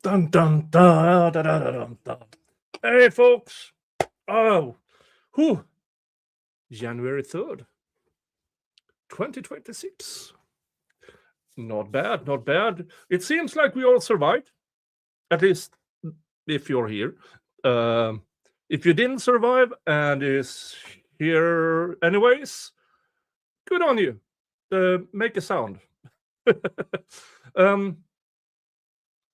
Dun, dun, dun, dun, dun, dun, dun. Hey, folks. Oh, whew. January 3rd, 2026. Not bad, not bad. It seems like we all survived, at least if you're here. If you didn't survive and is here anyways, good on you. Make a sound.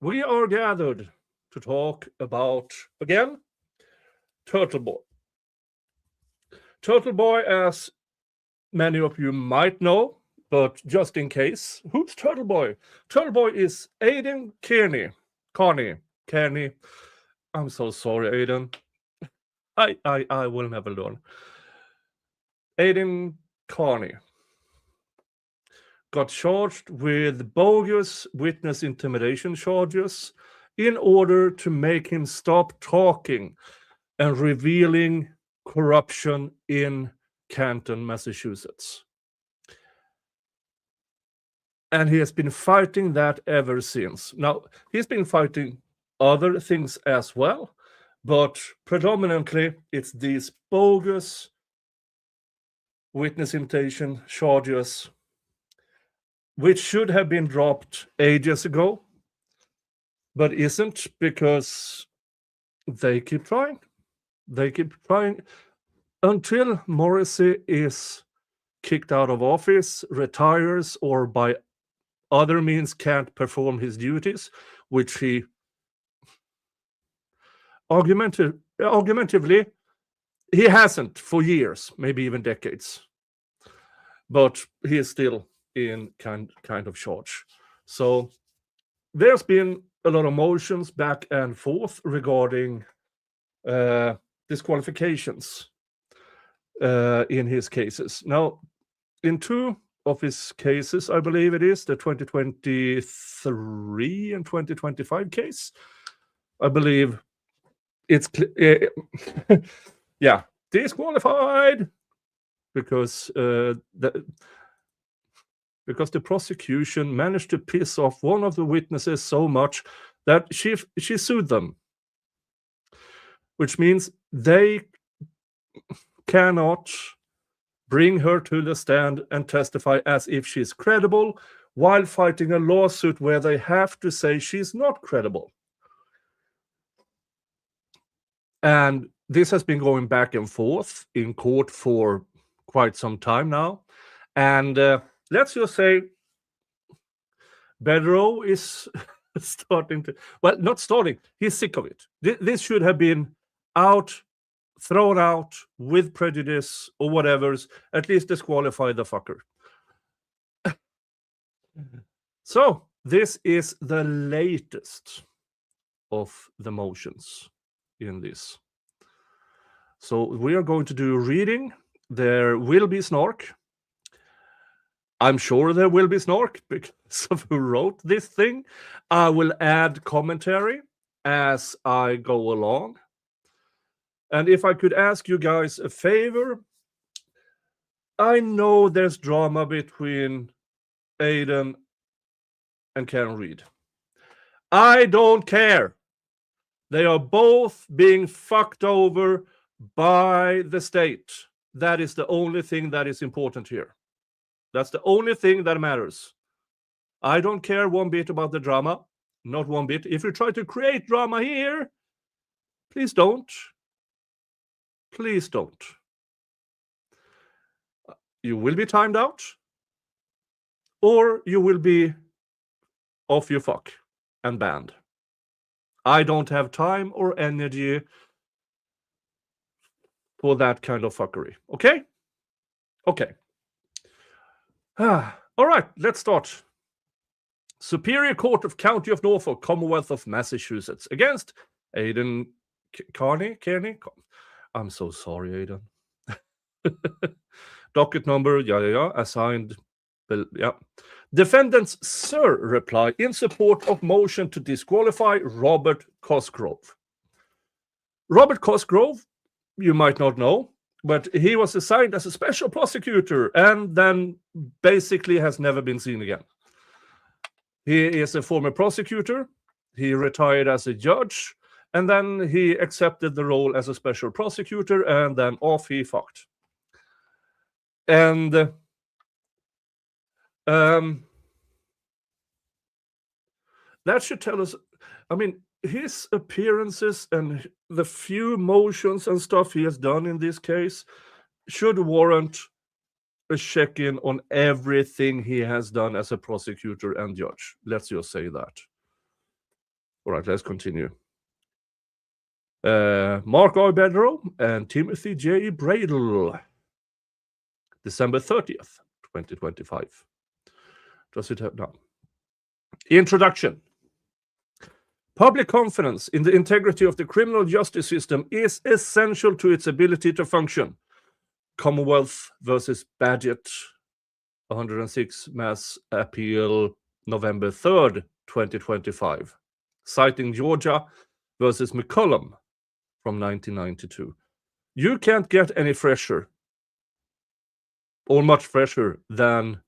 We are gathered to talk about, again, TurtleBoy. TurtleBoy, as many of you might know, but just in case, who's TurtleBoy? TurtleBoy is Aidan Kearney. Kearney. I'm so sorry, Aidan. I will never learn. Aidan Kearney got charged with bogus witness intimidation charges in order to make him stop talking and revealing corruption in Canton, Massachusetts. And he has been fighting that ever since. Now, he's been fighting other things as well, but predominantly it's these bogus witness intimidation charges, which should have been dropped ages ago, but isn't, because they keep trying. They keep trying until Morrissey is kicked out of office, retires, or by other means can't perform his duties, which he argumentatively he hasn't for years, maybe even decades. But he is still in kind of charge. So there's been a lot of motions back and forth regarding disqualifications in his cases. Now, in two of his cases, I believe it is the 2023 and 2025 case, I believe it's yeah, disqualified because the prosecution managed to piss off one of the witnesses so much that she sued them, which means they cannot bring her to the stand and testify as if she's credible while fighting a lawsuit where they have to say she's not credible. And this has been going back and forth in court for quite some time now. And let's just say Bedrow is starting to, well, not starting, he's sick of it. This should have been thrown out with prejudice or whatever's, at least disqualify the fucker. So this is the latest of the motions in this. So we are going to do a reading. There will be snark. I'm sure there will be snark because of who wrote this thing. I will add commentary as I go along. And if I could ask you guys a favor, I know there's drama between Aidan and Karen Reed. I don't care. They are both being fucked over by the state. That is the only thing that is important here. That's the only thing that matters. I don't care one bit about the drama. Not one bit. If you try to create drama here, please don't. Please don't. You will be timed out, or you will be off your fuck and banned. I don't have time or energy for that kind of fuckery. Okay? Okay. All right, let's start. Superior Court of County of Norfolk, Commonwealth of Massachusetts, against Aidan Kearney. I'm so sorry, Aidan. Docket number, assigned. Defendant's sir reply in support of motion to disqualify Robert Cosgrove. Robert Cosgrove, you might not know, but he was assigned as a special prosecutor and then basically has never been seen again. He is a former prosecutor. he retired as a judge, and then he accepted the role as a special prosecutor, and then off he fucked. And that should tell us, I mean, his appearances and the few motions and stuff he has done in this case should warrant a check-in on everything he has done as a prosecutor and judge. Let's just say that. All right, let's continue. Mark R. Bedrow and Timothy J. Bradle. December 30th, 2025. Does it have now? Introduction. Public confidence in the integrity of the criminal justice system is essential to its ability to function. Commonwealth versus Badgett, 106 Mass Appeal, November 3rd, 2025. Citing Georgia versus McCollum from 1992. You can't get any fresher or much fresher than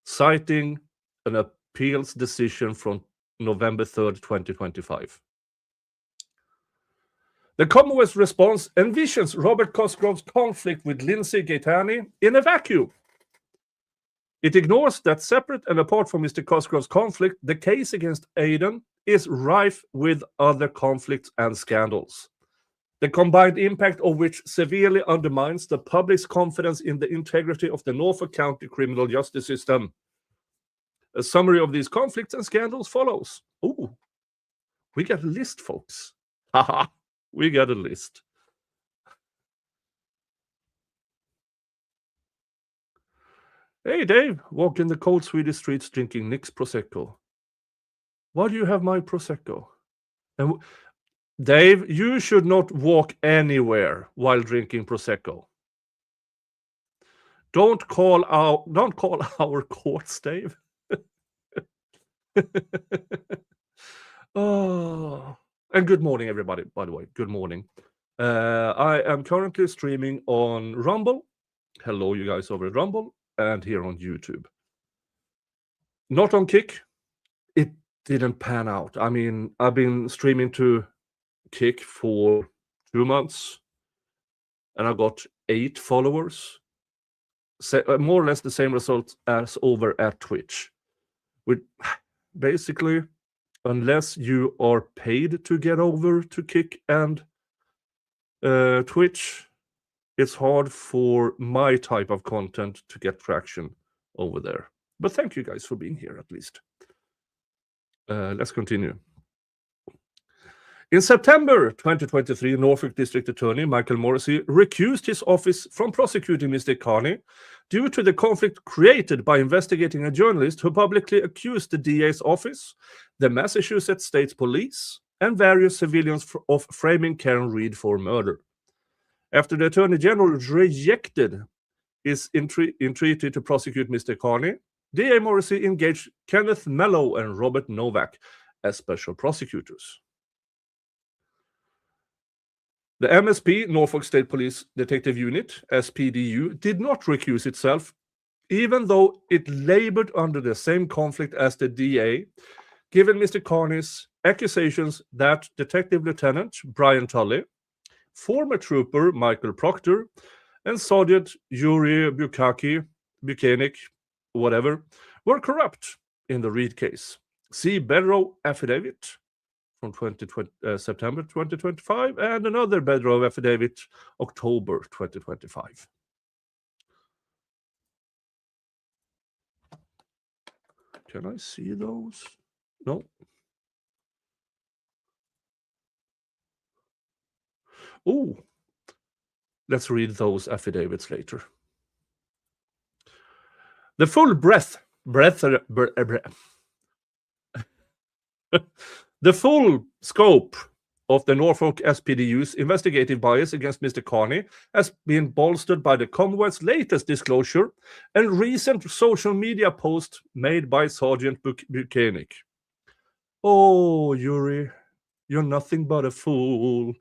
citing an appeals decision from November 3rd, 2025. The Commonwealth's response envisions Robert Cosgrove's conflict with Lindsay Gaetani in a vacuum. It ignores that separate and apart from Mr. Cosgrove's conflict, the case against Aidan is rife with other conflicts and scandals, the combined impact of which severely undermines the public's confidence in the integrity of the Norfolk County criminal justice system. A summary of these conflicts and scandals follows. Ooh, we got a list, folks. Haha, we got a list. Hey, Dave, walking the cold Swedish streets drinking Nick's Prosecco. Why do you have my Prosecco? And Dave, you should not walk anywhere while drinking Prosecco. Don't call our courts, Dave. Oh, and good morning, everybody. By the way, good morning. I am currently streaming on Rumble. Hello, you guys over at Rumble, and here on YouTube. Not on Kick. It didn't pan out. I mean, I've been streaming to Kick for 2 months, and I got 8 followers. More or less the same results as over at Twitch. With basically, unless you are paid to get over to Kick and Twitch, it's hard for my type of content to get traction over there. But thank you guys for being here at least. Let's continue. In September 2023, Norfolk District Attorney Michael Morrissey recused his office from prosecuting Mr. Kearney due to the conflict created by investigating a journalist who publicly accused the DA's office, the Massachusetts State Police, and various civilians of framing Karen Reed for murder. After the Attorney General rejected his entreaty to prosecute Mr. Kearney, DA Morrissey engaged Kenneth Mello and Robert Novak as special prosecutors. The MSP, Norfolk State Police Detective Unit, SPDU, did not recuse itself, even though it labored under the same conflict as the DA, given Mr. Kearney's accusations that Detective Lieutenant Brian Tully, former trooper Michael Proctor, and Sergeant Yuri Buchanan, whatever, were corrupt in the Reed case. See Bedrow Affidavit from September 2025, and another Bedrow Affidavit, October 2025. Can I see those? No. Oh, let's read those affidavits later. The full the full scope of the Norfolk SPDU's investigative bias against Mr. Kearney has been bolstered by the Commonwealth's latest disclosure and recent social media post made by Sergeant Buchanan. Oh, Yuri, you're nothing but a fool.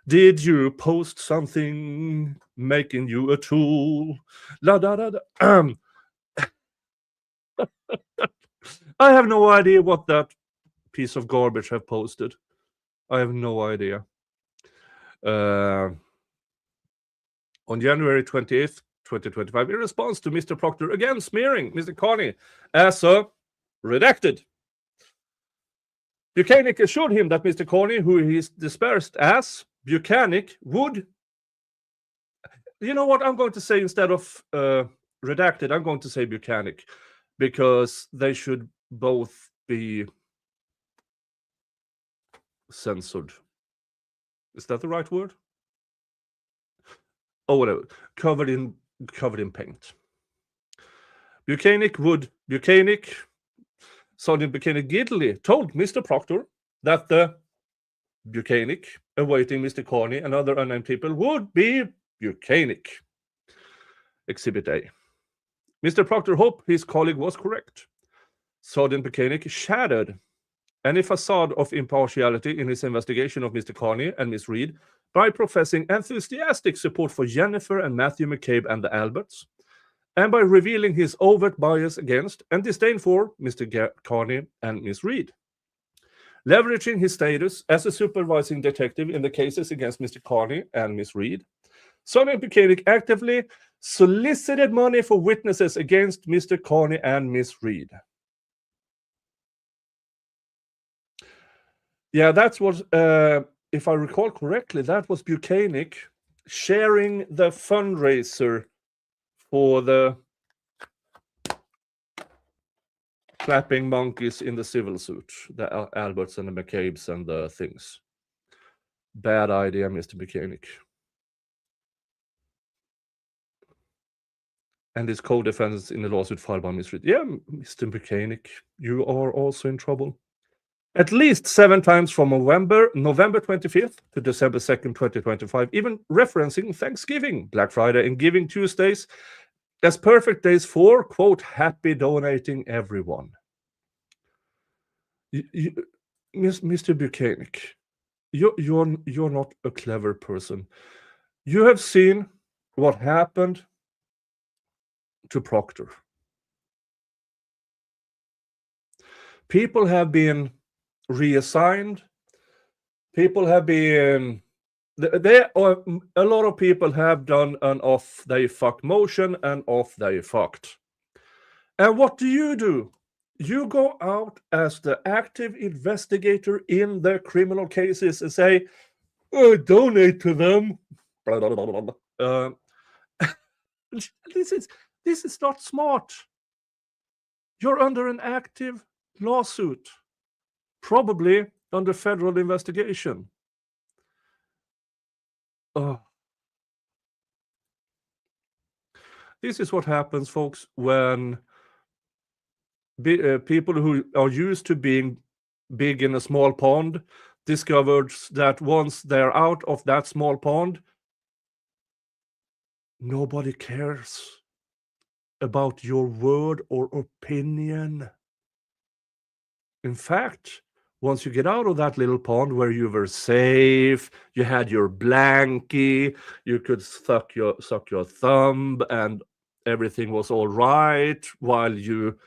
Did you post something making you a tool? La da da da. I have no idea what that piece of garbage have posted. I have no idea. On January 28th, 2025, in response to Mr. Proctor again smearing Mr. Kearney as a redacted. Buchanan assured him that Mr. Kearney, who he is dispersed as Buchanan, would... You know what I'm going to say instead of redacted? I'm going to say Buchanan, because they should both be censored. Is that the right word? Oh, whatever. Covered in paint. Sergeant Buchanan giddily told Mr. Proctor that the Buchanan awaiting Mr. Kearney and other unnamed people would be Buchanan. Exhibit A. Mr. Proctor hoped his colleague was correct. Sergeant Buchanan shattered any facade of impartiality in his investigation of Mr. Kearney and Miss Reed by professing enthusiastic support for Jennifer and Matthew McCabe and the Alberts, and by revealing his overt bias against and disdain for Mr. Kearney and Miss Reed. Leveraging his status as a supervising detective in the cases against Mr. Kearney and Miss Reed, Sergeant Buchanan actively solicited money for witnesses against Mr. Kearney and Miss Reed. Yeah, that's what, if I recall correctly, that was Buchanan sharing the fundraiser for the clapping monkeys in the civil suit, the Alberts and the McCabes and the things. Bad idea, Mr. Buchanan. And his co-defendants in the lawsuit filed by Miss Reed. Yeah, Mr. Buchanan, you are also in trouble. At least 7 times from November 25th to December 2nd, 2025, even referencing Thanksgiving, Black Friday, and Giving Tuesdays as perfect days for, quote, happy donating everyone. Mr. Buchanan, you're not a clever person. You have seen what happened to Proctor. People have been reassigned. People have been... a lot of people have done an off they fuck motion and off they fucked. And what do? You go out as the active investigator in the criminal cases and say, donate to them. Blah, blah, blah, blah. This is not smart. You're under an active lawsuit, probably under federal investigation. This is what happens, folks, when people who are used to being big in a small pond discovers that once they're out of that small pond, nobody cares about your word or opinion. In fact, once you get out of that little pond where you were safe, you had your blankie, you could suck your thumb, and everything was all right while you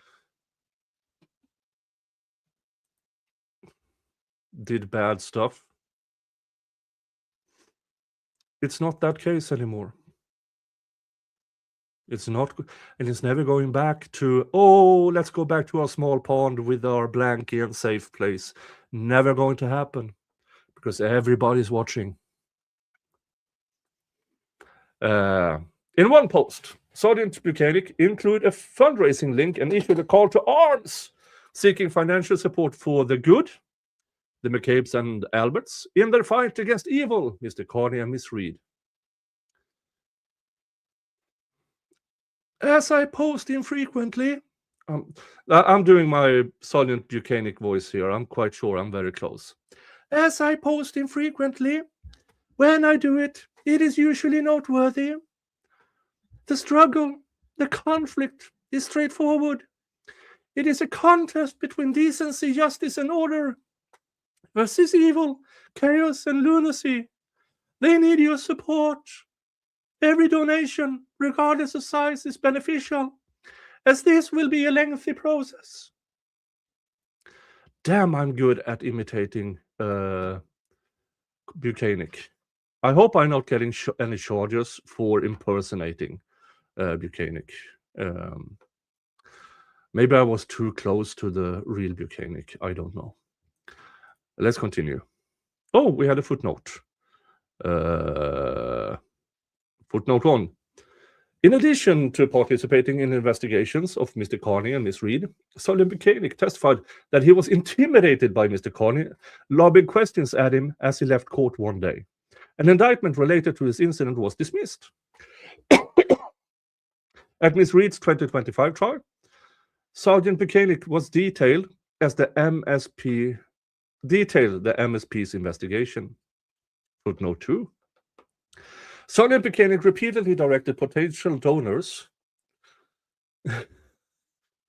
did bad stuff. It's not that case anymore. It's not, and it's never going back to, let's go back to our small pond with our blankie and safe place. Never going to happen, because everybody's watching. In one post, Sergeant Buchanan included a fundraising link and issued a call to arms, seeking financial support for the good, the McCabes and Alberts, in their fight against evil, Mr. Kearney and Miss Reed. As I post infrequently, I'm doing my Sergeant Buchanan voice here. I'm quite sure I'm very close. As I post infrequently, when I do it, it is usually noteworthy. The struggle, the conflict is straightforward. It is a contest between decency, justice, and order versus evil, chaos, and lunacy. They need your support. Every donation, regardless of size, is beneficial, as this will be a lengthy process. damn, I'm good at imitating Buchanan. I hope I'm not getting any charges for impersonating Buchanan. Maybe I was too close to the real Buchanan. I don't know. Let's continue. Oh, we had a footnote. Footnote 1. In addition to participating in investigations of Mr. Kearney and Miss Reed, Sergeant Buchanan testified that he was intimidated by Mr. Kearney, lobbing questions at him as he left court one day. An indictment related to this incident was dismissed. At Miss Reed's 2025 trial, Sergeant Buchanan was detailed as the MSP's investigation. Footnote 2. Sergeant Buchanan repeatedly directed potential donors to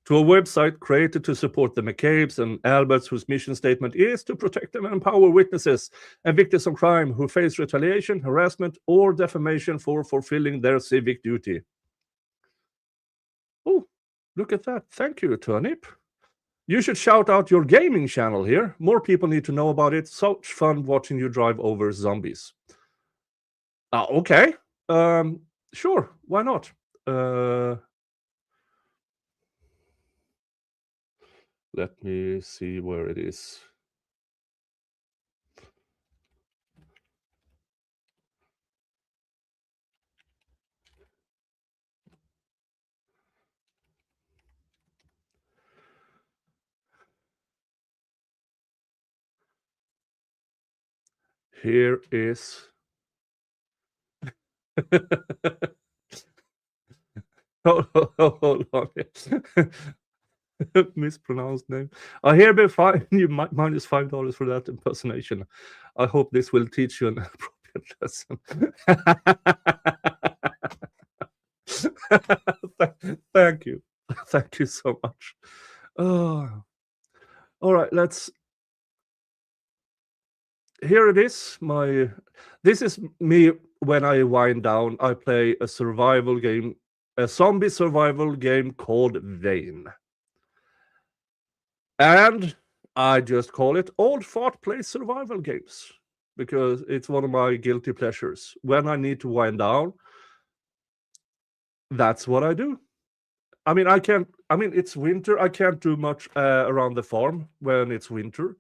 a website created to support the McCabe's and Alberts, whose mission statement is to protect and empower witnesses and victims of crime who face retaliation, harassment, or defamation for fulfilling their civic duty. Oh, look at that. Thank you, Turnip. You should shout out your gaming channel here. More people need to know about it. Such fun watching you drive over zombies. Okay. Sure. Why not? Let me see where it is. Here is. Hold on. Mispronounced name. I hereby fine you minus $5 for that impersonation. I hope this will teach you an appropriate lesson. Thank you. Thank you so much. All right, let's. Here it is. This is me when I wind down. I play a survival game, a zombie survival game called Vane. And I just call it Old Fart Plays Survival Games because it's one of my guilty pleasures. When I need to wind down, that's what I do. I mean, it's winter. I can't do much around the farm when it's winter.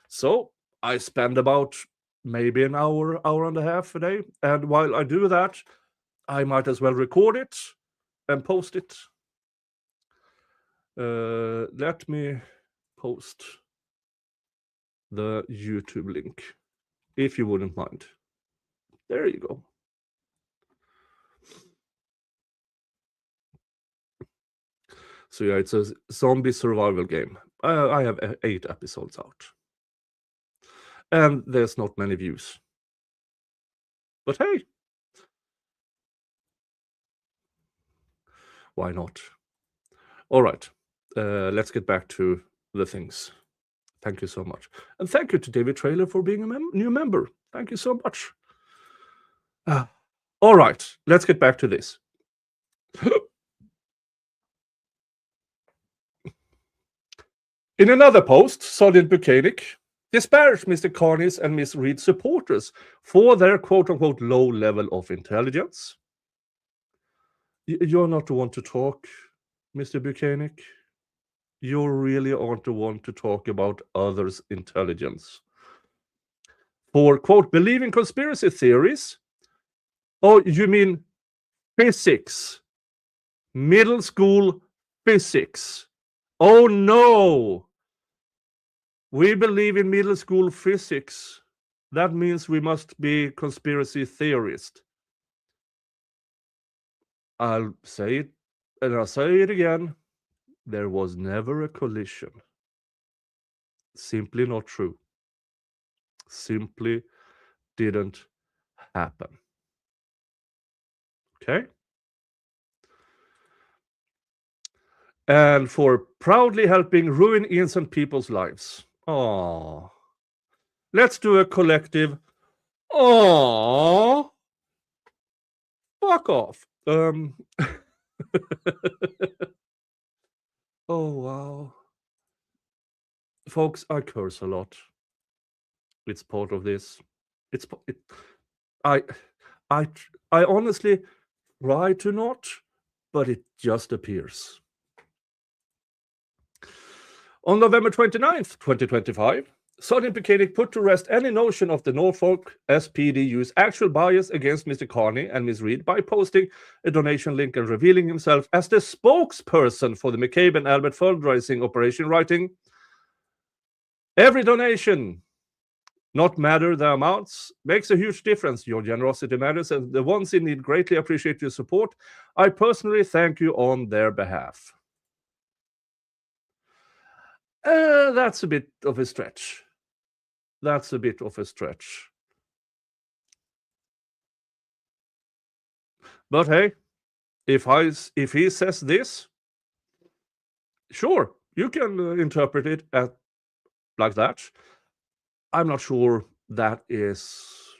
So I spend about maybe an hour and a half a day. And while I do that, I might as well record it and post it. Let me post the YouTube link, if you wouldn't mind. There you go. So yeah, it's a zombie survival game. I have 8 episodes out. And there's not many views. But hey, why not? All right, let's get back to the things. Thank you so much. And thank you to David Trailer for being a new member. Thank you so much. All right, let's get back to this. In another post, Sergeant Buchanan disparaged Mr. Kearney's and Miss Reed's supporters for their quote-unquote low level of intelligence. You're not the one to talk, Mr. Buchanan. You really aren't the one to talk about others' intelligence. For, quote, believing conspiracy theories. Oh, you mean physics. Middle school physics. Oh, no. We believe in middle school physics. That means we must be conspiracy theorists. I'll say it, and I'll say it again. There was never a collision. Simply not true. Simply didn't happen. Okay? And for proudly helping ruin innocent people's lives. Aww. Let's do a collective. Aww. Fuck off. Oh, wow. folks, I curse a lot. It's part of this. I honestly try to not, but it just appears. On November 29th, 2025, Sergeant Kearney put to rest any notion of the Norfolk SPDU's actual bias against Mr. Kearney and Ms. Reed by posting a donation link and revealing himself as the spokesperson for the McCabe and Albert fundraising operation, writing, "Every donation, not matter the amounts, makes a huge difference. Your generosity matters, and the ones in need greatly appreciate your support. I personally thank you on their behalf." That's a bit of a stretch. That's a bit of a stretch. But hey, if he says this, sure, you can interpret it like that. I'm not sure that is...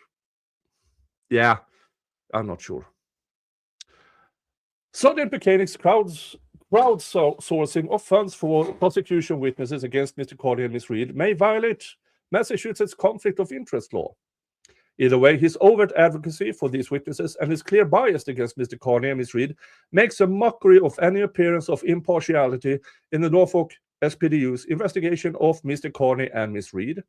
Yeah, I'm not sure. Sergeant Kearney's crowdsourcing of funds for prosecution witnesses against Mr. Kearney and Ms. Reed may violate Massachusetts conflict of interest law. Either way, his overt advocacy for these witnesses and his clear bias against Mr. Kearney and Ms. Reed makes a mockery of any appearance of impartiality in the Norfolk SPDU's investigation of Mr. Kearney and Ms. Reed,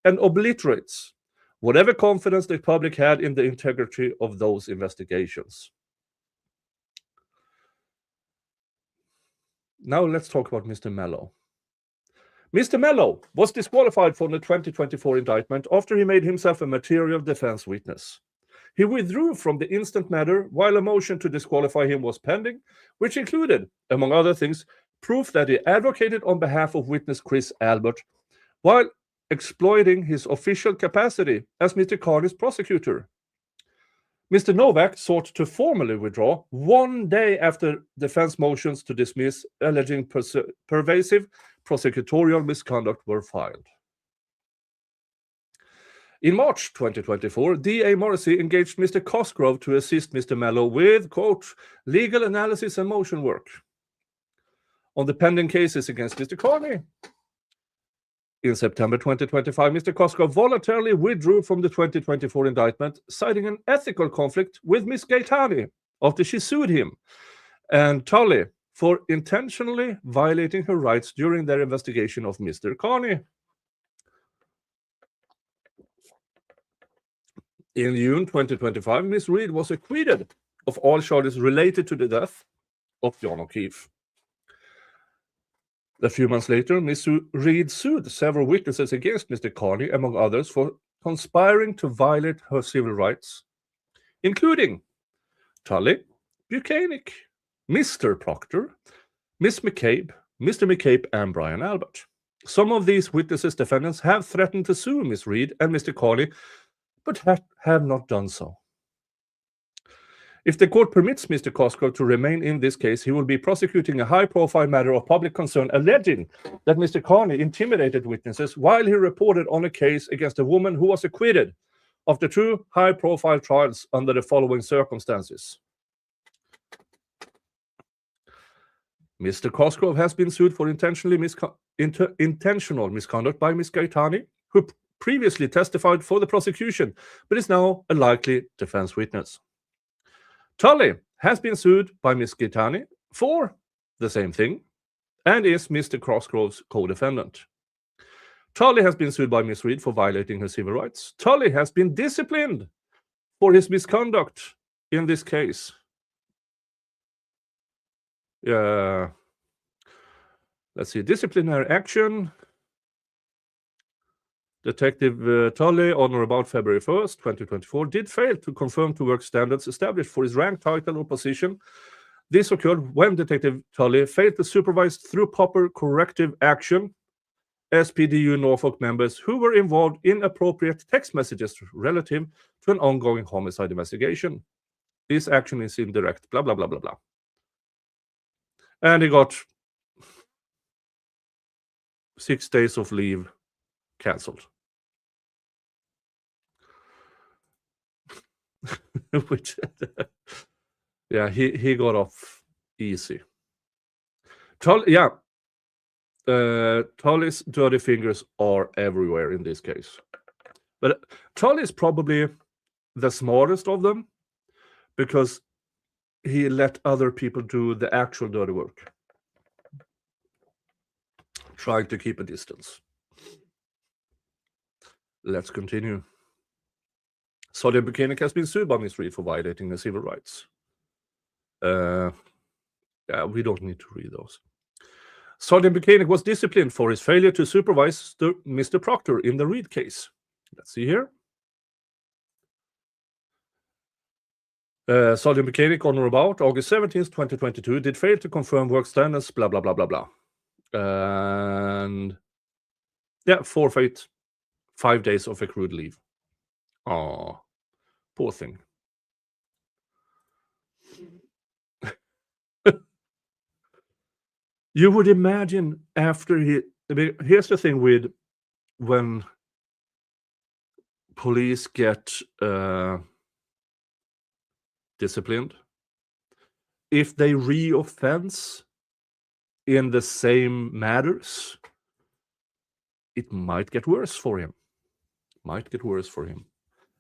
and obliterates whatever confidence the public had in the integrity of those investigations. Now let's talk about Mr. Mello. Mr. Mello was disqualified from the 2024 indictment after he made himself a material defense witness. He withdrew from the instant matter while a motion to disqualify him was pending, which included, among other things, proof that he advocated on behalf of witness Chris Albert while exploiting his official capacity as Mr. Kearney's prosecutor. Mr. Novak sought to formally withdraw 1 day after defense motions to dismiss alleging pervasive prosecutorial misconduct were filed. In March 2024, DA Morrissey engaged Mr. Cosgrove to assist Mr. Mello with, quote, legal analysis and motion work on the pending cases against Mr. Kearney. In September 2025, Mr. Cosgrove voluntarily withdrew from the 2024 indictment, citing an ethical conflict with Ms. Gaetani after she sued him and Tully for intentionally violating her rights during their investigation of Mr. Kearney. In June 2025, Ms. Reed was acquitted of all charges related to the death of John O'Keefe. A few months later, Ms. Reed sued several witnesses against Mr. Kearney, among others, for conspiring to violate her civil rights, including Tully, Buchanan, Mr. Proctor, Miss McCabe, Mr. McCabe, and Brian Albert. Some of these witnesses' defendants have threatened to sue Ms. Reed and Mr. Kearney, but have not done so. If the court permits Mr. Cosgrove to remain in this case, he will be prosecuting a high-profile matter of public concern alleging that Mr. Kearney intimidated witnesses while he reported on a case against a woman who was acquitted after 2 high-profile trials under the following circumstances. Mr. Cosgrove has been sued for intentional misconduct by Ms. Gaetani, who previously testified for the prosecution, but is now a likely defense witness. Tully has been sued by Ms. Gaetani for the same thing and is Mr. Cosgrove's co-defendant. Tully has been sued by Ms. Reed for violating her civil rights. Tully has been disciplined for his misconduct in this case. Let's see, disciplinary action. Detective Tully, on or about February 1st, 2024, did fail to conform to work standards established for his rank, title, or position. This occurred when Detective Tully failed to supervise through proper corrective action SPDU Norfolk members who were involved in inappropriate text messages relative to an ongoing homicide investigation. This action is indirect, blah, blah, blah, blah, blah. And he got 6 days of leave cancelled. Which, yeah, he got off easy. Tully's dirty fingers are everywhere in this case. But Tully is probably the smartest of them because he let other people do the actual dirty work, trying to keep a distance. Let's continue. Sergeant Buchanan has been sued by Miss Reed for violating the civil rights. Yeah, we don't need to read those. Sergeant Buchanan was disciplined for his failure to supervise Mr. Proctor in the Reed case. Let's see here. Sergeant Buchanan, on or about August 17th, 2022, did fail to confirm work standards, blah, blah, blah, blah, blah. And yeah, forfeit 5 days of accrued leave. Oh, poor thing. You would imagine after here's the thing with when police get disciplined, if they re-offense in the same matters, it might get worse for him.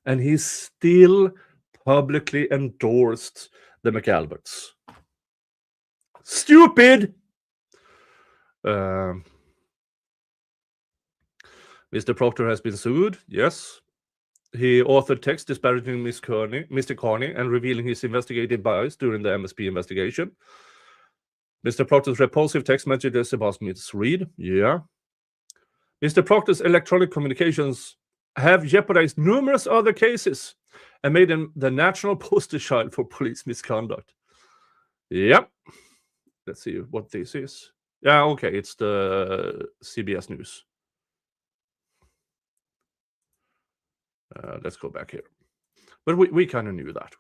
And he still publicly endorsed the McAlberts. Stupid! Mr. Proctor has been sued, yes. He authored text disparaging Mr. Kearney and revealing his investigative bias during the MSP investigation. Mr. Proctor's repulsive text messages about Miss Reed, yeah. Mr. Proctor's electronic communications have jeopardized numerous other cases and made him the national poster child for police misconduct. Yep. Let's see what this is. Yeah, okay, it's the CBS News. Let's go back here. But we kind of knew that.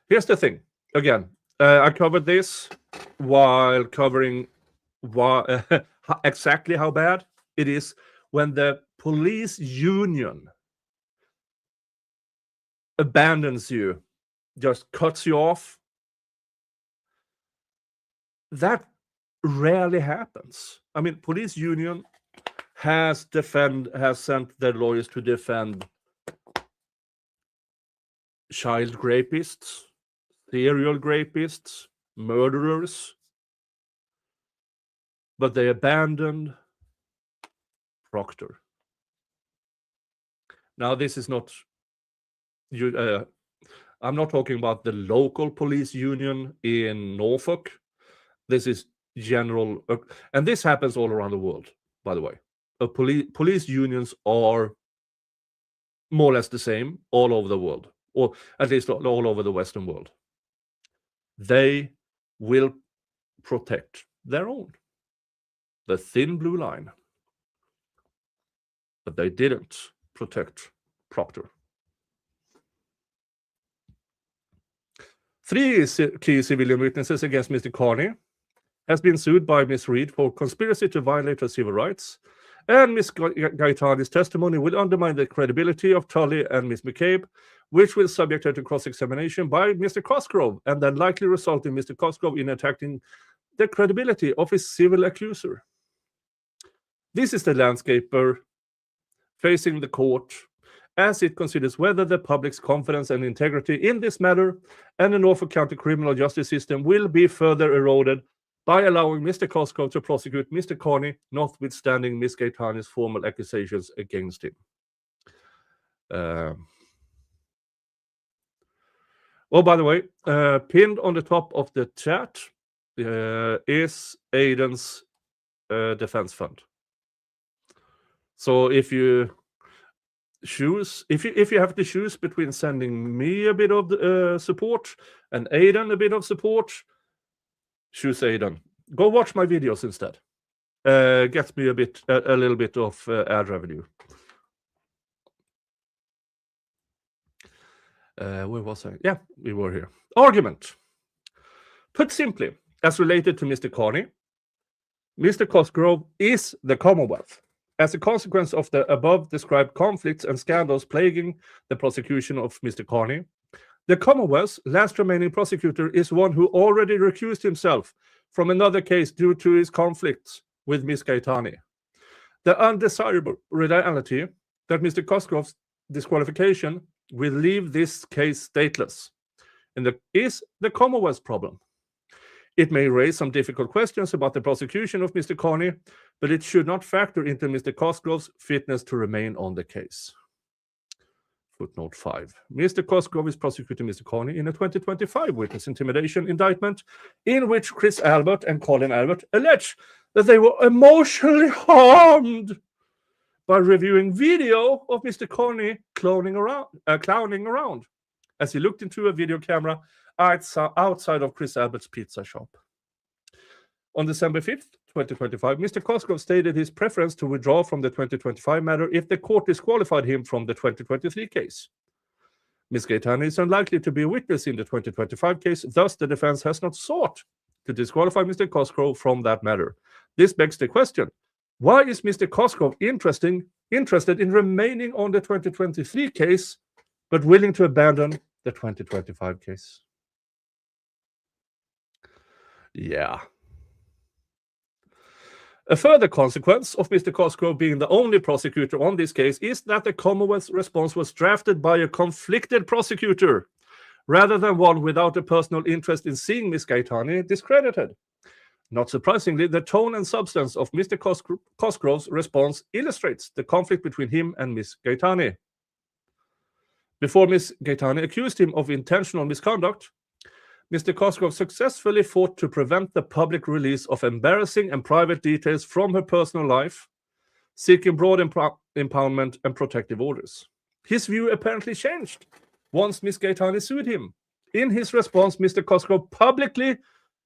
Here's the thing. Again, I covered this while covering exactly how bad it is when the police union abandons you, just cuts you off. That rarely happens. I mean, police union has sent their lawyers to defend child rapists, serial rapists, murderers, but they abandoned Proctor. Now, this is not I'm not talking about the local police union in Norfolk. This is general, and this happens all around the world, by the way. Police unions are more or less the same all over the world, or at least all over the Western world. They will protect their own, the thin blue line. But they didn't protect Proctor. 3 key civilian witnesses against Mr. Kearney has been sued by Ms. Reed for conspiracy to violate her civil rights, and Ms. Gaetani's testimony will undermine the credibility of Tully and Ms. McCabe, which will subject her to cross-examination by Mr. Cosgrove, and then likely result in Mr. Cosgrove in attacking the credibility of his civil accuser. This is the landscaper facing the court as it considers whether the public's confidence and integrity in this matter and the Norfolk County criminal justice system will be further eroded by allowing Mr. Cosgrove to prosecute Mr. Kearney, notwithstanding Ms. Gaetani's formal accusations against him. By the way, pinned on the top of the chat is Aidan's defense fund. So if you choose, if you have to choose between sending me a bit of support and Aidan a bit of support, choose Aidan. Go watch my videos instead. Gets me a little bit of ad revenue. Where was I? Yeah, we were here. Argument. Put simply, as related to Mr. Kearney, Mr. Cosgrove is the Commonwealth. As a consequence of the above described conflicts and scandals plaguing the prosecution of Mr. Kearney, the Commonwealth's last remaining prosecutor is one who already recused himself from another case due to his conflicts with Miss Kearney. The undesirable reality that Mr. Cosgrove's disqualification will leave this case stateless is the Commonwealth's problem. It may raise some difficult questions about the prosecution of Mr. Kearney, but it should not factor into Mr. Cosgrove's fitness to remain on the case. Footnote 5. Mr. Cosgrove is prosecuting Mr. Kearney in a 2025 witness intimidation indictment in which Chris Albert and Colin Albert allege that they were emotionally harmed by reviewing video of Mr. Kearney clowning around as he looked into a video camera outside of Chris Albert's pizza shop. On December 5th, 2025, Mr. Cosgrove stated his preference to withdraw from the 2025 matter if the court disqualified him from the 2023 case. Ms. Kearney is unlikely to be a witness in the 2025 case, thus the defense has not sought to disqualify Mr. Cosgrove from that matter. This begs the question, why is Mr. Cosgrove interested in remaining on the 2023 case, but willing to abandon the 2025 case? Yeah. A further consequence of Mr. Cosgrove being the only prosecutor on this case is that the Commonwealth's response was drafted by a conflicted prosecutor, rather than one without a personal interest in seeing Ms. Kearney discredited. Not surprisingly, the tone and substance of Mr. Cosgrove's response illustrates the conflict between him and Ms. Kearney. Before Ms. Kearney accused him of intentional misconduct, Mr. Cosgrove successfully fought to prevent the public release of embarrassing and private details from her personal life, seeking broad empowerment and protective orders. His view apparently changed once Ms. Kearney sued him. In his response, Mr. Cosgrove publicly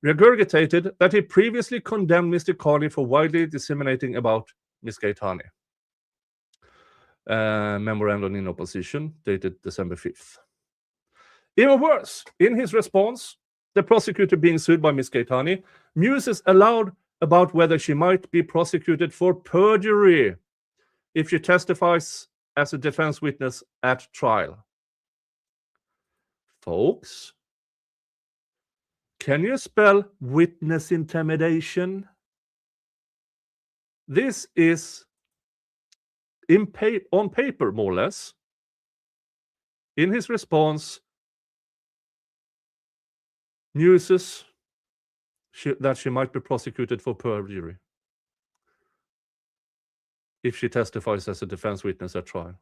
regurgitated that he previously condemned Mr. Kearney for widely disseminating about Ms. Kearney. Memorandum in opposition, dated December 5th. Even worse, in his response, the prosecutor being sued by Ms. Kearney muses aloud about whether she might be prosecuted for perjury if she testifies as a defense witness at trial. Folks, can you spell witness intimidation? This is on paper, more or less. In his response, muses that she might be prosecuted for perjury if she testifies as a defense witness at trial.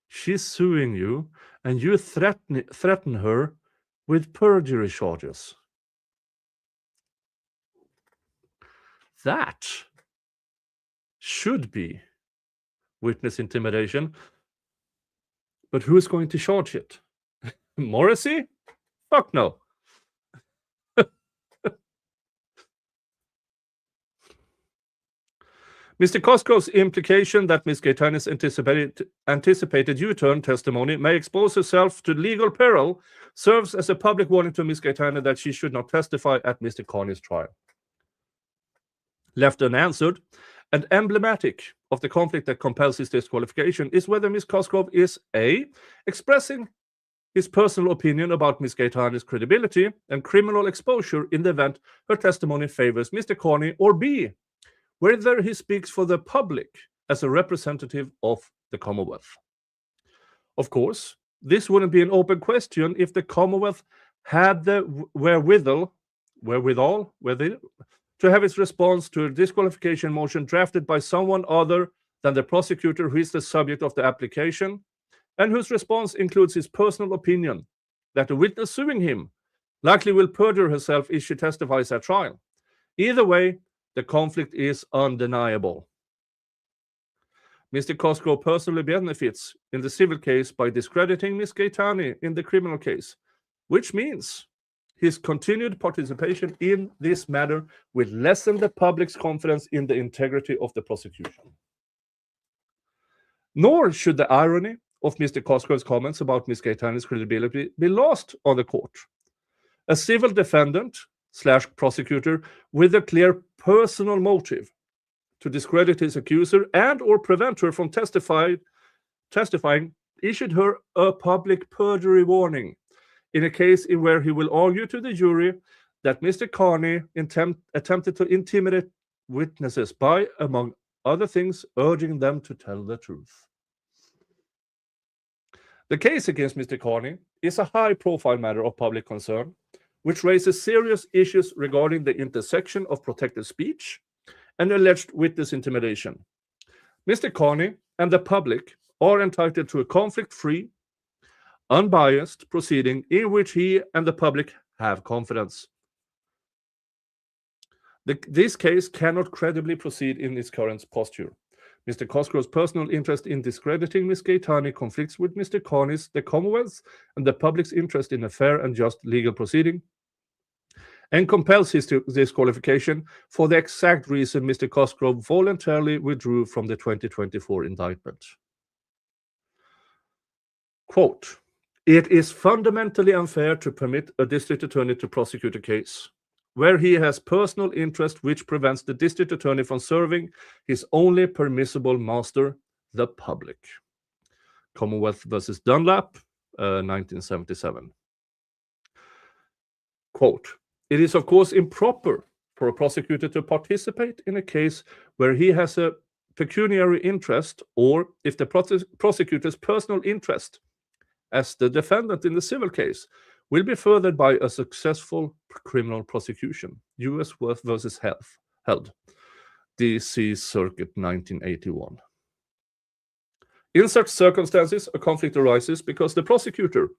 She's suing you, and you threaten her with perjury charges. That should be witness intimidation. But who's going to charge it? Morrissey? Fuck no. Mr. Cosgrove's implication that Ms. Kearney's anticipated U-turn testimony may expose herself to legal peril serves as a public warning to Ms. Kearney that she should not testify at Mr. Kearney's trial. Left unanswered and emblematic of the conflict that compels his disqualification is whether Ms. Cosgrove is A, expressing his personal opinion about Ms. Kearney's credibility and criminal exposure in the event her testimony favors Mr. Kearney, or B, whether he speaks for the public as a representative of the Commonwealth. Of course, this wouldn't be an open question if the Commonwealth had the wherewithal to have its response to a disqualification motion drafted by someone other than the prosecutor who is the subject of the application, and whose response includes his personal opinion that the witness suing him likely will perjure herself if she testifies at trial. Either way, the conflict is undeniable. Mr. Cosgrove personally benefits in the civil case by discrediting Ms. Kearney in the criminal case, which means his continued participation in this matter will lessen the public's confidence in the integrity of the prosecution. Nor should the irony of Mr. Cosgrove's comments about Ms. Kearney's credibility be lost on the court. A civil defendant / prosecutor with a clear personal motive to discredit his accuser and or prevent her from testifying issued her a public perjury warning in a case in where he will argue to the jury that Mr. Kearney attempted to intimidate witnesses by, among other things, urging them to tell the truth. The case against Mr. Kearney is a high-profile matter of public concern, which raises serious issues regarding the intersection of protected speech and alleged witness intimidation. Mr. Kearney and the public are entitled to a conflict-free, unbiased proceeding in which he and the public have confidence. This case cannot credibly proceed in its current posture. Mr. Cosgrove's personal interest in discrediting Ms. Kearney conflicts with Mr. Kearney's, the Commonwealth's, and the public's interest in a fair and just legal proceeding, and compels his disqualification for the exact reason Mr. Cosgrove voluntarily withdrew from the 2024 indictment. Quote, "It is fundamentally unfair to permit a district attorney to prosecute a case where he has personal interest which prevents the district attorney from serving his only permissible master, the public." Commonwealth versus Dunlap, 1977. Quote, "It is of course improper for a prosecutor to participate in a case where he has a pecuniary interest, or if the prosecutor's personal interest as the defendant in the civil case will be furthered by a successful criminal prosecution." U.S. versus Held, D.C. Circuit, 1981. In such circumstances, a conflict arises because the prosecutor,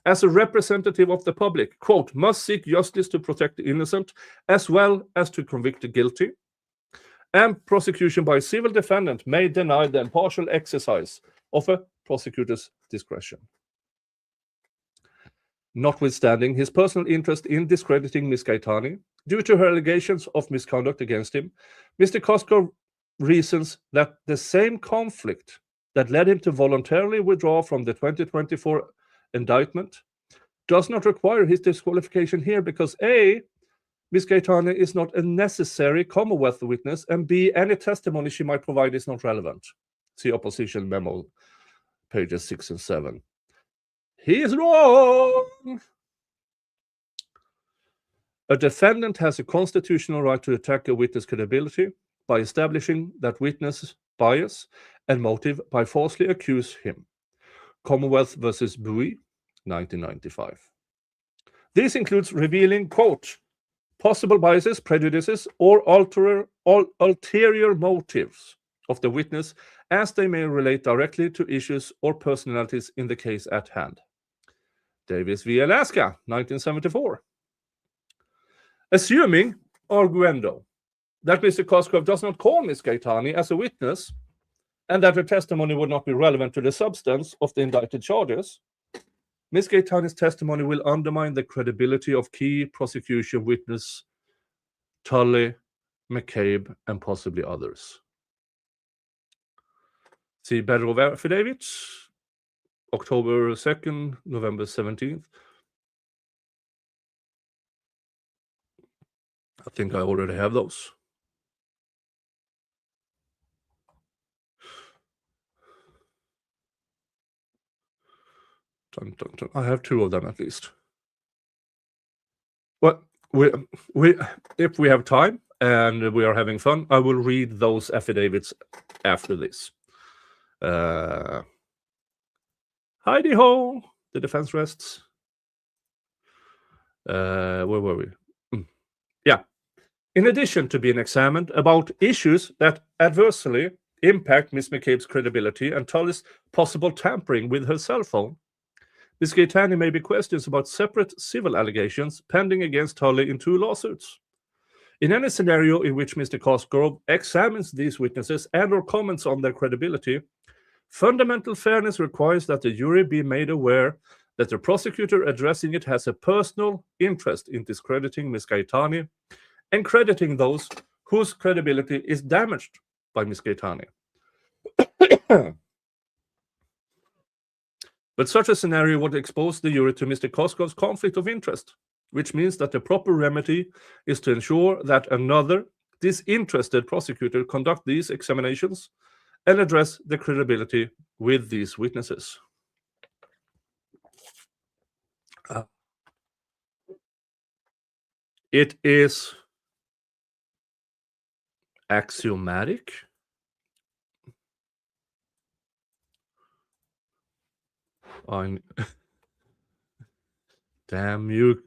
as a representative of the public, quote, "must seek justice to protect the innocent as well as to convict the guilty, and prosecution by a civil defendant may deny the impartial exercise of a prosecutor's discretion." Notwithstanding his personal interest in discrediting Ms. Kearney due to her allegations of misconduct against him, Mr. Cosgrove reasons that the same conflict that led him to voluntarily withdraw from the 2024 indictment does not require his disqualification here because A, Ms. Kearney is not a necessary Commonwealth witness, and B, any testimony she might provide is not relevant. See opposition memo, pages 6 and 7. He is wrong. A defendant has a constitutional right to attack a witness' credibility by establishing that witness bias and motive by falsely accuse him. Commonwealth versus Bowie, 1995. This includes revealing, quote, "possible biases, prejudices, or ulterior motives of the witness as they may relate directly to issues or personalities in the case at hand." Davis v. Alaska, 1974. Assuming, arguendo, that Mr. Cosgrove does not call Ms. Kearney as a witness and that her testimony would not be relevant to the substance of the indicted charges, Ms. Kearney's testimony will undermine the credibility of key prosecution witness Tully, McCabe, and possibly others. See Battle of Affidavit, October 2nd, November 17th. I think I already have those. Dun, dun, dun. I have two of them at least. Well, if we have time and we are having fun, I will read those affidavits after this. Heidi ho! The defense rests. Where were we? Yeah. In addition to being examined about issues that adversely impact Ms. McCabe's credibility and Tully's possible tampering with her cell phone, Ms. Kearney may be questions about separate civil allegations pending against Tully in 2 lawsuits. In any scenario in which Mr. Cosgrove examines these witnesses and/or comments on their credibility, fundamental fairness requires that the jury be made aware that the prosecutor addressing it has a personal interest in discrediting Ms. Kearney and crediting those whose credibility is damaged by Ms. Kearney. But such a scenario would expose the jury to Mr. Cosgrove's conflict of interest, which means that the proper remedy is to ensure that another disinterested prosecutor conduct these examinations and address the credibility with these witnesses. It is axiomatic. Damn you,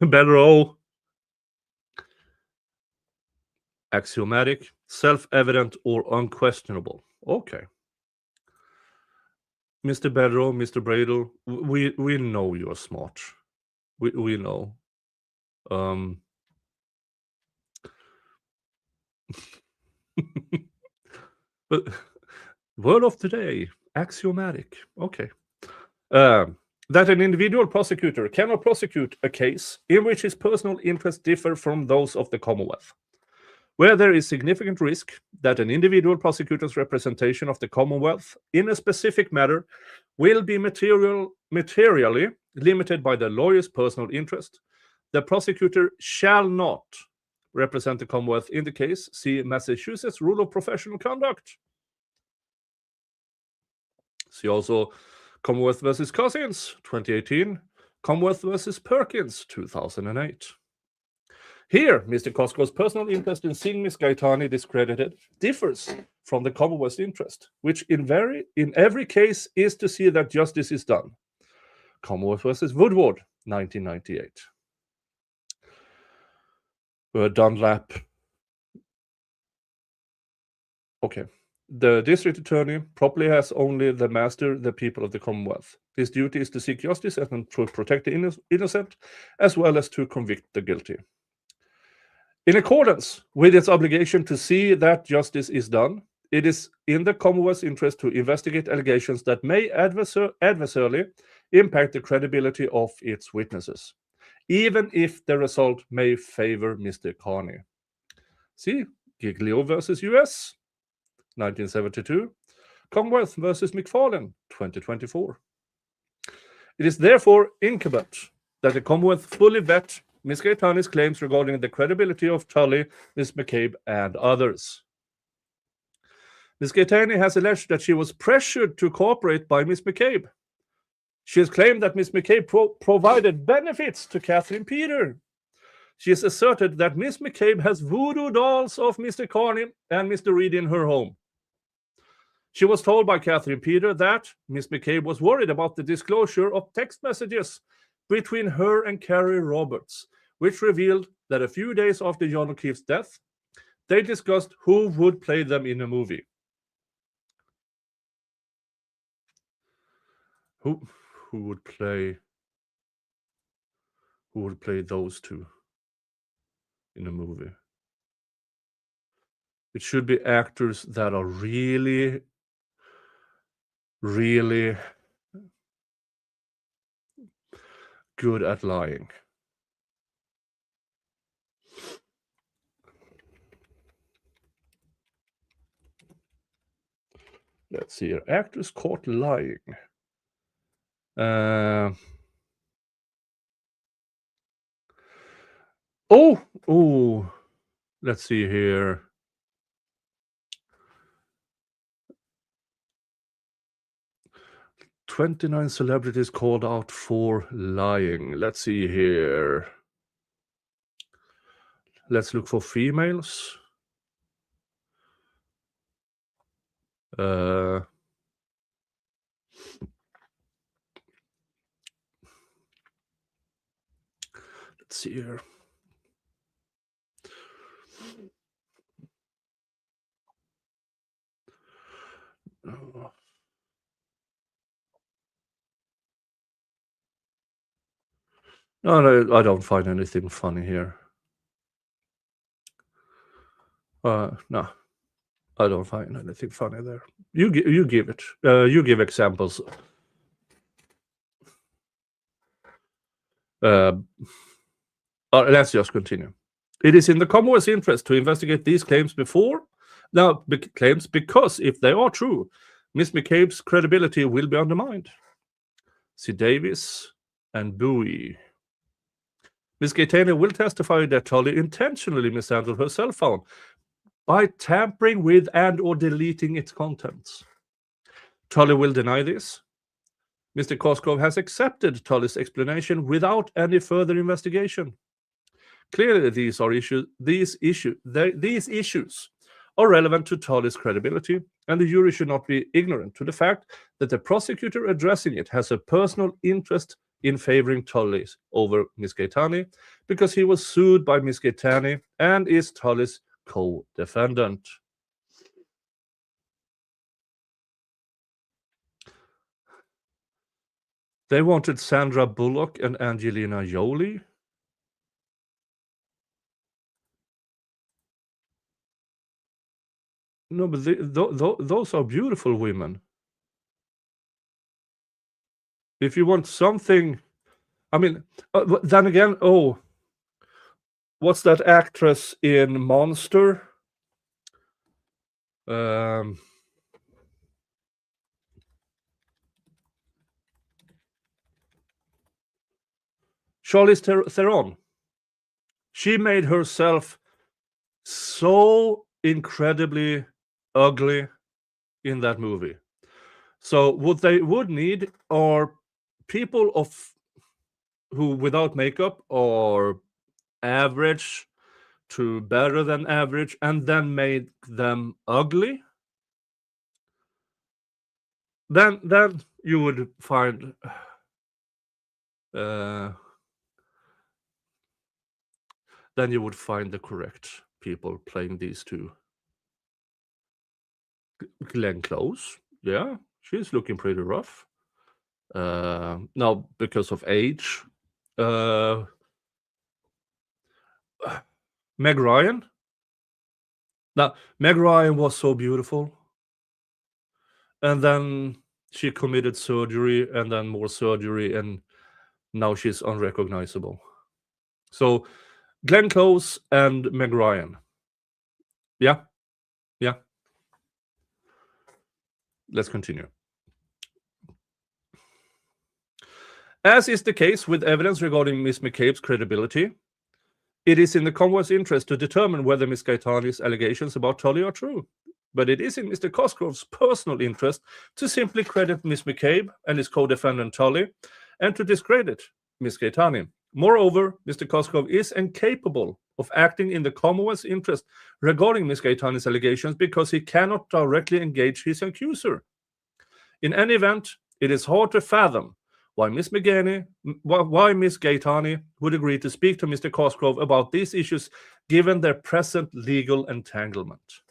Bedrow. Axiomatic, self-evident, or unquestionable. Okay. Mr. Bedrow, Mr. Bradle, we know you're smart. We know. But word of today, axiomatic. Okay. That an individual prosecutor cannot prosecute a case in which his personal interests differ from those of the Commonwealth, where there is significant risk that an individual prosecutor's representation of the Commonwealth in a specific matter will be materially limited by the lawyer's personal interest. The prosecutor shall not represent the Commonwealth in the case. See Massachusetts Rule of Professional Conduct. See also Commonwealth versus Cousins, 2018. Commonwealth versus Perkins, 2008. Here, Mr. Cosgrove's personal interest in seeing Miss Gaetani discredited differs from the Commonwealth's interest, which in every case is to see that justice is done. Commonwealth versus Woodward, 1998. Dunlap. Okay. The district attorney properly has only the master, the people of the Commonwealth. His duty is to seek justice and to protect the innocent, as well as to convict the guilty. In accordance with its obligation to see that justice is done, it is in the Commonwealth's interest to investigate allegations that may adversely impact the credibility of its witnesses, even if the result may favor Mr. Kearney. See, Giglio versus US, 1972. Commonwealth versus McFarlane, 2024. It is therefore incumbent that the Commonwealth fully vet Ms. Gaetani's claims regarding the credibility of Tully, Ms. McCabe, and others. Ms. Gaetani has alleged that she was pressured to cooperate by Ms. McCabe. She has claimed that Ms. McCabe provided benefits to Catherine Peter. She has asserted that Ms. McCabe has voodoo dolls of Mr. Kearney and Mr. Reed in her home. She was told by Catherine Peter that Ms. McCabe was worried about the disclosure of text messages between her and Carrie Roberts, which revealed that a few days after John O'Keefe's death, they discussed who would play them in a movie. Who would play those two in a movie? It should be actors that are really, really good at lying. Let's see here. Actors caught lying. Let's see here. "29 celebrities called out for lying." Let's see here. Let's look for females. Let's see here. No, I don't find anything funny here. No, I don't find anything funny there. You give it. You give examples. Let's just continue. It is in the Commonwealth's interest to investigate these claims because if they are true, Miss McCabe's credibility will be undermined. See Davis and Bowie. Miss Gaetani will testify that Tully intentionally mishandled her cell phone by tampering with and or deleting its contents. Tully will deny this. Mr. Cosgrove has accepted Tully's explanation without any further investigation. Clearly, these issues are relevant to Tully's credibility, and the jury should not be ignorant to the fact that the prosecutor addressing it has a personal interest in favoring Tully over Miss Gaetani because he was sued by Miss Gaetani and is Tully's co-defendant. They wanted Sandra Bullock and Angelina Jolie. No, but those are beautiful women. If you want something, I mean, then again, what's that actress in Monster? Charlize Theron. She made herself so incredibly ugly in that movie. So what they would need are people who without makeup are average to better than average, and then made them ugly. Then you would find then you would find the correct people playing these two. Glenn Close, yeah, she's looking pretty rough. Now, because of age, Meg Ryan. Now, Meg Ryan was so beautiful, and then she committed surgery, and then more surgery, and now she's unrecognizable. So, Glenn Close and Meg Ryan. Yeah. Let's continue. As is the case with evidence regarding Miss McCabe's credibility, it is in the Commonwealth's interest to determine whether Miss Gaetani's allegations about Tully are true. But it is in Mr. Cosgrove's personal interest to simply credit Miss McCabe and his co-defendant Tully, and to discredit Miss Gaetani. Moreover, Mr. Cosgrove is incapable of acting in the Commonwealth's interest regarding Miss Gaetani's allegations because he cannot directly engage his accuser. In any event, it is hard to fathom why Miss Gaetani would agree to speak to Mr. Cosgrove about these issues given their present legal entanglement.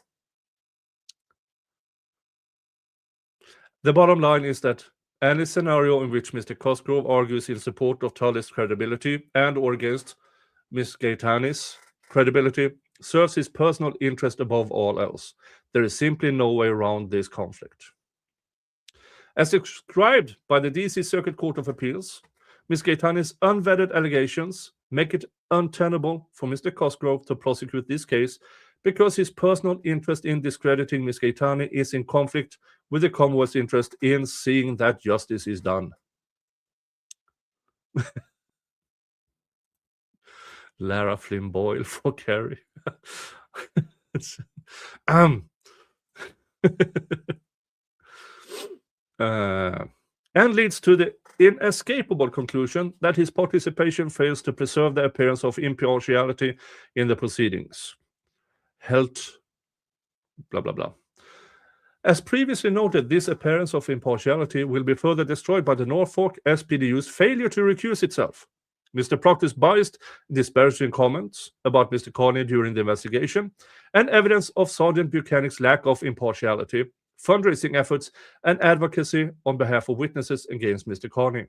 The bottom line is that any scenario in which Mr. Cosgrove argues in support of Tully's credibility and or against Miss Gaetani's credibility serves his personal interest above all else. There is simply no way around this conflict. As described by the D.C. Circuit Court of Appeals, Ms. Gaetani's unvetted allegations make it untenable for Mr. Cosgrove to prosecute this case because his personal interest in discrediting Ms. Gaetani is in conflict with the Commonwealth's interest in seeing that justice is done. Lara Flynn Boyle for Carrie. And leads to the inescapable conclusion that his participation fails to preserve the appearance of impartiality in the proceedings. Held, blah, blah, blah. As previously noted, this appearance of impartiality will be further destroyed by the Norfolk SPDU's failure to recuse itself. Mr. Proctor's biased, disparaging comments about Mr. Kearney during the investigation, and evidence of Sergeant Buchanan's lack of impartiality, fundraising efforts, and advocacy on behalf of witnesses against Mr. Kearney.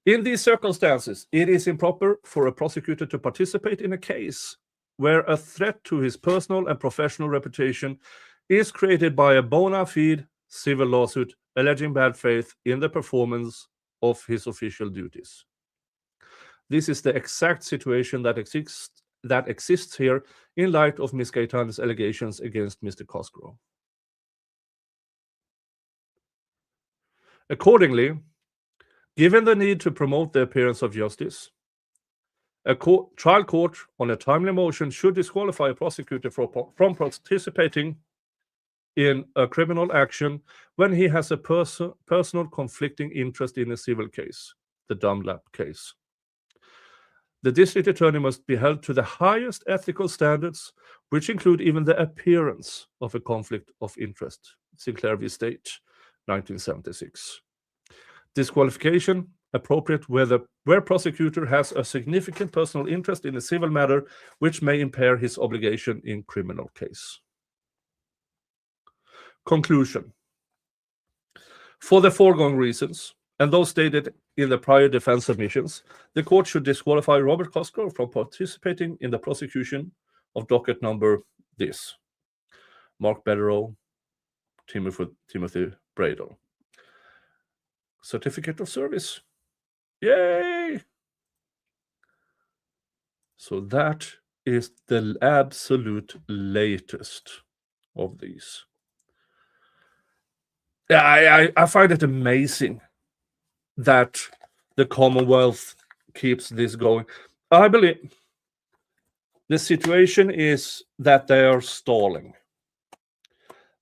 In these circumstances, it is improper for a prosecutor to participate in a case where a threat to his personal and professional reputation is created by a bona fide civil lawsuit alleging bad faith in the performance of his official duties. This is the exact situation that exists here in light of Ms. Gaetani's allegations against Mr. Cosgrove. Accordingly, given the need to promote the appearance of justice, a trial court on a timely motion should disqualify a prosecutor from participating in a criminal action when he has a personal conflicting interest in a civil case, the Dunlap case. The district attorney must be held to the highest ethical standards, which include even the appearance of a conflict of interest. Sinclair v. State, 1976. Disqualification appropriate where prosecutor has a significant personal interest in a civil matter which may impair his obligation in criminal case. Conclusion. For the foregoing reasons, and those stated in the prior defense submissions, the court should disqualify Robert Cosgrove from participating in the prosecution of docket number this. Mark Bederow, Timothy Bradle. Certificate of service. Yay! So that is the absolute latest of these. I find it amazing that the Commonwealth keeps this going. I believe the situation is that they are stalling.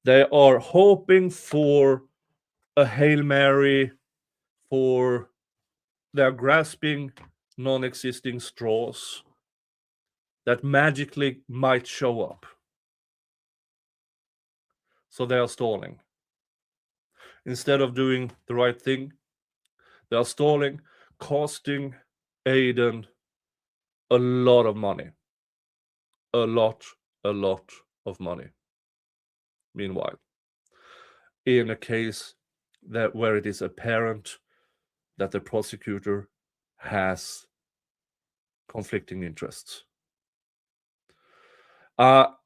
They are hoping for a Hail Mary, they're grasping non-existing straws that magically might show up. So they are stalling. Instead of doing the right thing, they are stalling, costing Aidan a lot of money. A lot of money. Meanwhile, in a case where it is apparent that the prosecutor has conflicting interests. The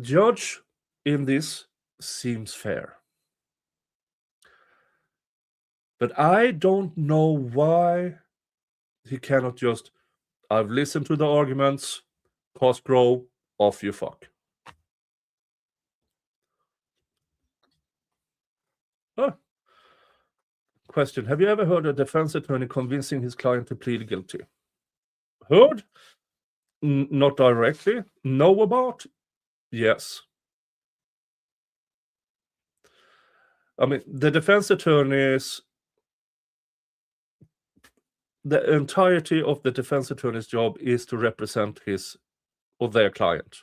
judge in this seems fair. But I don't know why he cannot just, I've listened to the arguments, Cosgrove, off you fuck. Question. Have you ever heard a defense attorney convincing his client to plead guilty? Heard? Not directly. Know about? Yes. The defense attorneys, the entirety of the defense attorney's job is to represent his or their client.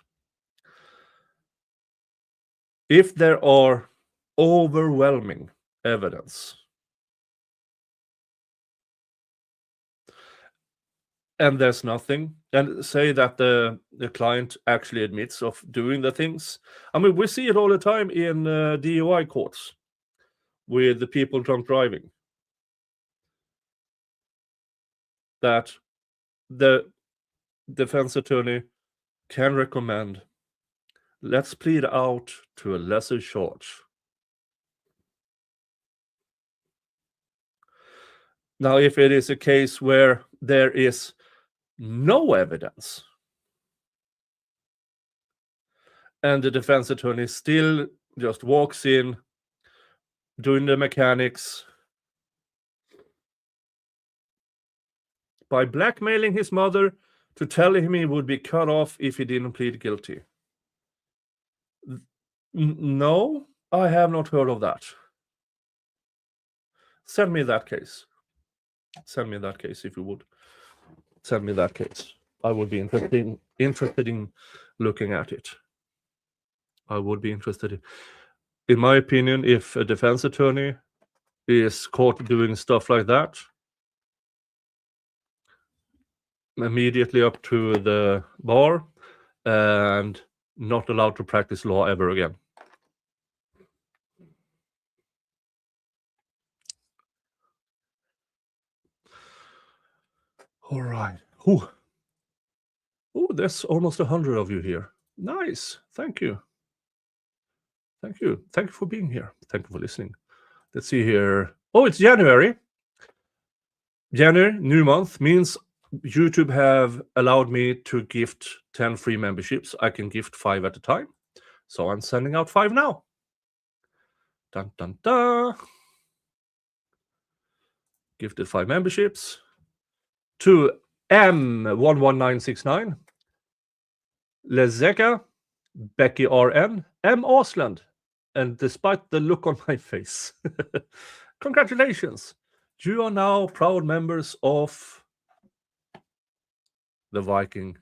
If there are overwhelming evidence and there's nothing, and say that the client actually admits of doing the things. We see it all the time in DUI courts with the people drunk driving. That the defense attorney can recommend, let's plead out to a lesser charge. Now, if it is a case where there is no evidence and the defense attorney still just walks in doing the mechanics by blackmailing his mother to tell him he would be cut off if he didn't plead guilty. No, I have not heard of that. Send me that case. Send me that case if you would. Send me that case. I would be interested in looking at it. I would be interested in my opinion, if a defense attorney is caught doing stuff like that, immediately up to the bar and not allowed to practice law ever again. All right. Oh, there's almost 100 of you here. Nice. Thank you. Thank you. Thank you for being here. Thank you for listening. Let's see here. Oh, it's January. January, new month, means YouTube have allowed me to gift 10 free memberships. I can gift 5 at a time. So I'm sending out 5 now. Dun, dun, dun. Gifted 5 memberships to M11969, Lezeka, Becky RN, M. Ausland, and despite the look on my face, Congratulations! You are now proud members of the Viking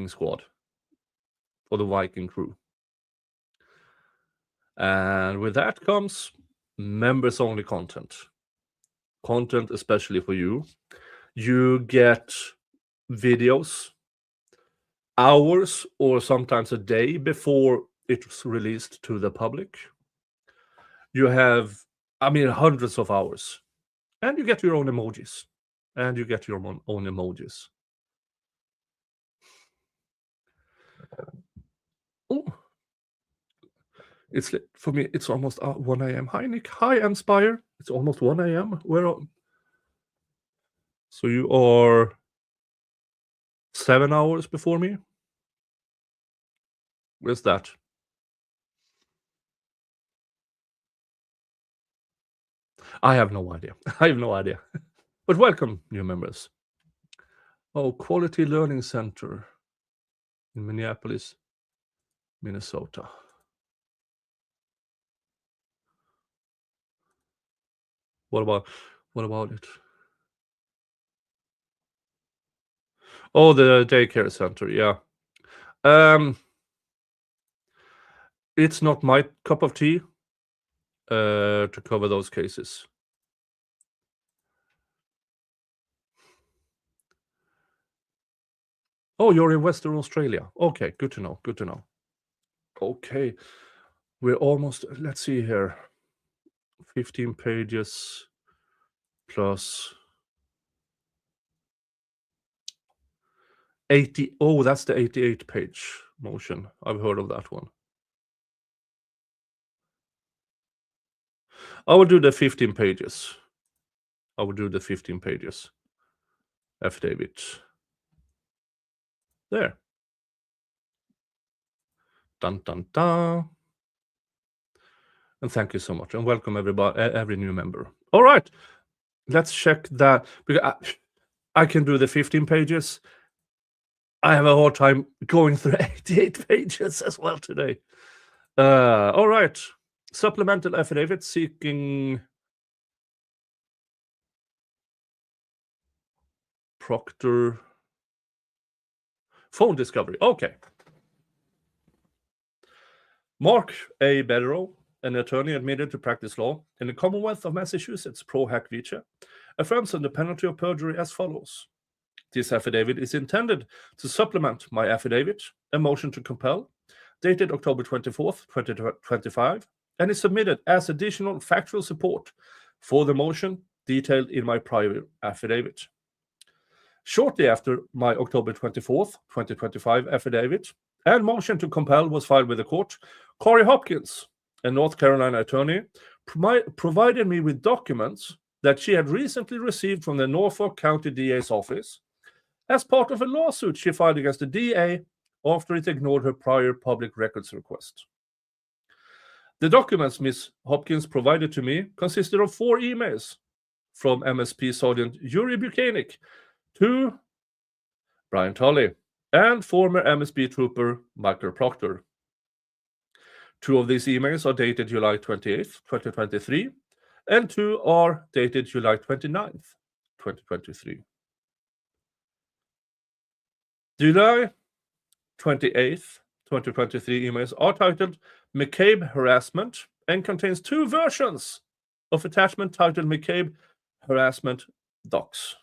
squad, or the Viking crew. And with that comes members-only content. Content especially for you. You get videos hours or sometimes a day before it's released to the public. You have, hundreds of hours. And you get your own emojis. Oh, it's for me. It's almost 1 a.m. Hi, Nick. Hi, Inspire. It's almost 1 a.m. So you are 7 hours before me. Where's that? I have no idea. But welcome, new members. Oh, Quality Learning Center in Minneapolis, Minnesota. What about it? Oh, the daycare center, yeah. It's not my cup of tea to cover those cases. Oh, you're in Western Australia. Okay, good to know. Okay, we're almost, let's see here, 15 pages plus 80. Oh, that's the 88 page motion. I've heard of that one. I will do the 15 pages. Affidavit. There. Dun dun dun. And thank you so much, and welcome everybody, every new member. All right, let's check that, because I can do the 15 pages. I have a hard time going through 88 pages as well today. All right, supplemental affidavit seeking Proctor phone discovery. Okay. Mark A. Bedrow, an attorney admitted to practice law in the Commonwealth of Massachusetts, pro hac vice, affirms on the penalty of perjury as follows. This affidavit is intended to supplement my affidavit, a motion to compel, dated October 24th, 2025, and is submitted as additional factual support for the motion detailed in my prior affidavit. Shortly after my October 24th, 2025 affidavit and motion to compel was filed with the court, Corey Hopkins, a North Carolina attorney, provided me with documents that she had recently received from the Norfolk County DA's office as part of a lawsuit she filed against the DA after it ignored her prior public records request. The documents Ms. Hopkins provided to me consisted of 4 emails from MSP Sergeant Yuri Buchanan to Brian Tully and former MSP trooper Michael Proctor. 2 of these emails are dated July 28th, 2023, and 2 are dated July 29th, 2023. July 28th, 2023 emails are titled McCabe Harassment and contains 2 versions of attachment titled McCabe Harassment Docs.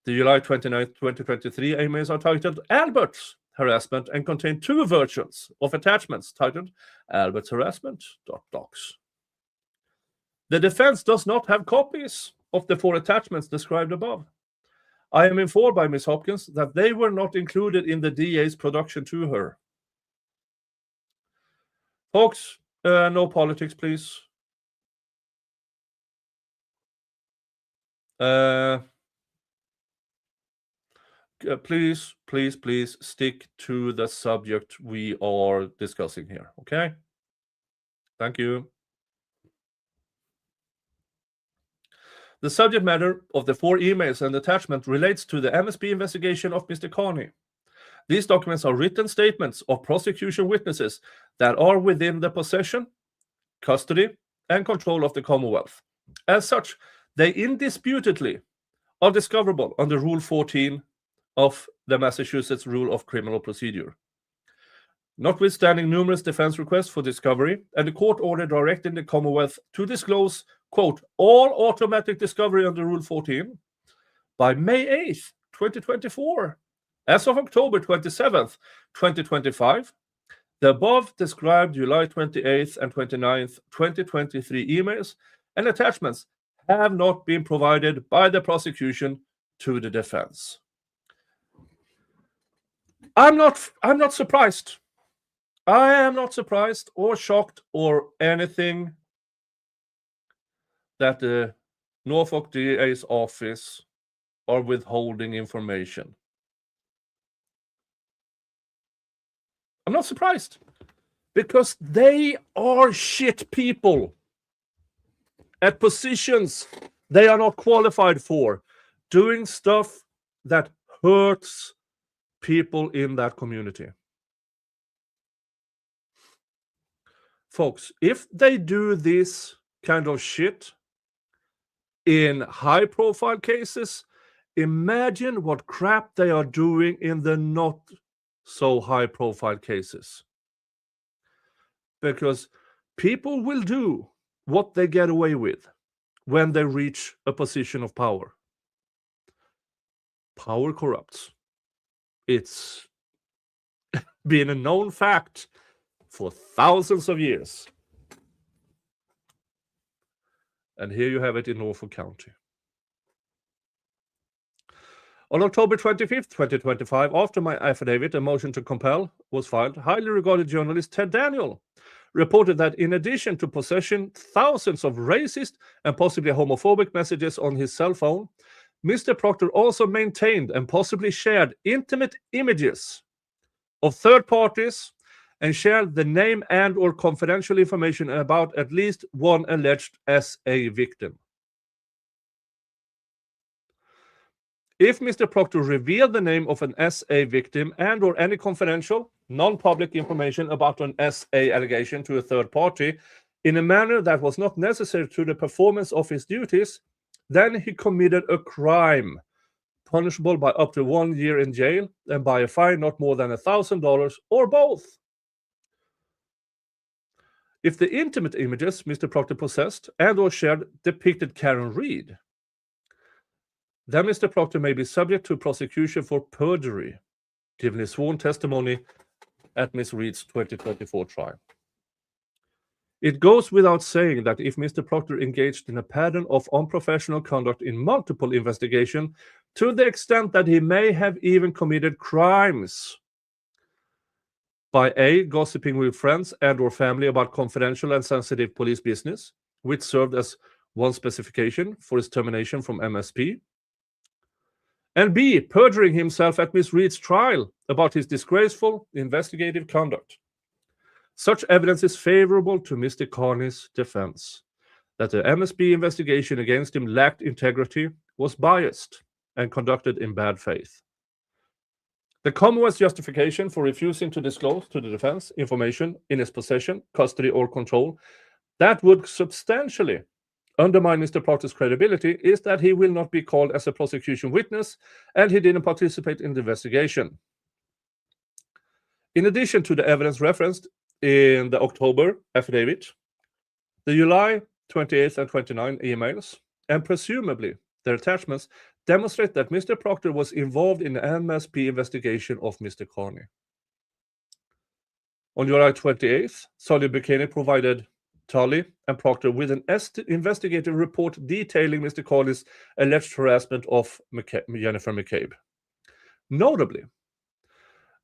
The July 29th, 2023 emails are titled Albert's Harassment and contain 2 versions of attachments titled Albert's Harassment Docs. The defense does not have copies of the 4 attachments described above. I am informed by Ms. Hopkins that they were not included in the DA's production to her. Folks, no politics, please. Please stick to the subject we are discussing here, okay? Thank you. The subject matter of the 4 emails and attachment relates to the MSP investigation of Mr. Kearney. These documents are written statements of prosecution witnesses that are within the possession, custody, and control of the Commonwealth. As such, they indisputably are discoverable under Rule 14 of the Massachusetts Rule of Criminal Procedure. Notwithstanding numerous defense requests for discovery and the court order directing the Commonwealth to disclose, quote, all automatic discovery under Rule 14 by May 8th, 2024. As of October 27th, 2025, the above described July 28th and 29th, 2023 emails and attachments have not been provided by the prosecution to the defense. I'm not surprised. I am not surprised or shocked or anything that the Norfolk DA's office are withholding information. I'm not surprised because they are shit people at positions they are not qualified for, doing stuff that hurts people in that community. Folks, if they do this kind of shit in high-profile cases, imagine what crap they are doing in the not so high-profile cases. Because people will do what they get away with when they reach a position of power. Power corrupts. It's been a known fact for thousands of years. And here you have it in Norfolk County. On October 25th, 2025, after my affidavit, a motion to compel was filed, highly regarded journalist Ted Daniel reported that in addition to possessing thousands of racist and possibly homophobic messages on his cell phone, Mr. Proctor also maintained and possibly shared intimate images of third parties and shared the name and or confidential information about at least one alleged SA victim. If Mr. Proctor revealed the name of an SA victim and or any confidential, non-public information about an SA allegation to a third party in a manner that was not necessary to the performance of his duties, then he committed a crime punishable by up to 1 year in jail and by a fine not more than $1,000 or both. If the intimate images Mr. Proctor possessed and or shared depicted Karen Reed, then Mr. Proctor may be subject to prosecution for perjury, given his sworn testimony at Ms. Reed's 2024 trial. It goes without saying that if Mr. Proctor engaged in a pattern of unprofessional conduct in multiple investigations, to the extent that he may have even committed crimes by A, gossiping with friends and or family about confidential and sensitive police business, which served as one specification for his termination from MSP, and B, perjuring himself at Ms. Reed's trial about his disgraceful investigative conduct. Such evidence is favorable to Mr. Kearney's defense that the MSP investigation against him lacked integrity, was biased, and conducted in bad faith. The Commonwealth's justification for refusing to disclose to the defense information in his possession, custody, or control that would substantially undermine Mr. Proctor's credibility is that he will not be called as a prosecution witness and he didn't participate in the investigation. In addition to the evidence referenced in the October affidavit, the July 28th and 29 emails, and presumably their attachments, demonstrate that Mr. Proctor was involved in the MSP investigation of Mr. Kearney. On July 28th, Solly Buchanan provided Tully and Proctor with an investigative report detailing Mr. Kearney's alleged harassment of Jennifer McCabe. Notably,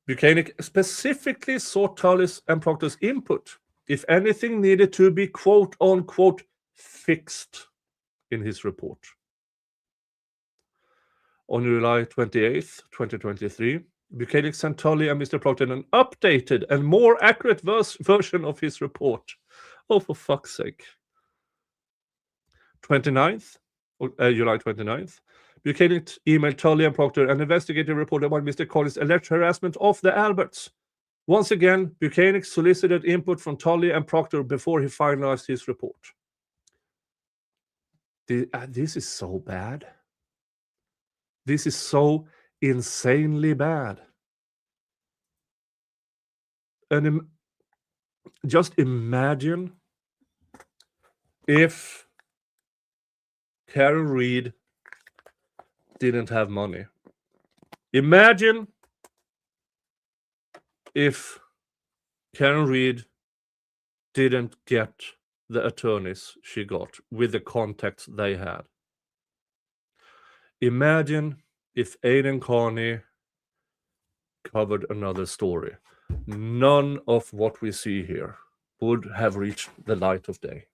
Buchanan specifically sought Tully's and Proctor's input if anything needed to be quote-unquote fixed in his report. On July 28th, 2023, Buchanan sent Tully and Mr. Proctor an updated and more accurate version of his report. Oh, for fuck's sake. July 29th, Buchanan emailed Tully and Proctor an investigative report about Mr. Kearney's alleged harassment of the Alberts. Once again, Buchanan solicited input from Tully and Proctor before he finalized his report. This is so bad. This is so insanely bad. And just imagine if Karen Reed didn't have money. Imagine if Karen Reed didn't get the attorneys she got with the contacts they had. Imagine if Aidan Kearney covered another story. None of what we see here would have reached the light of day.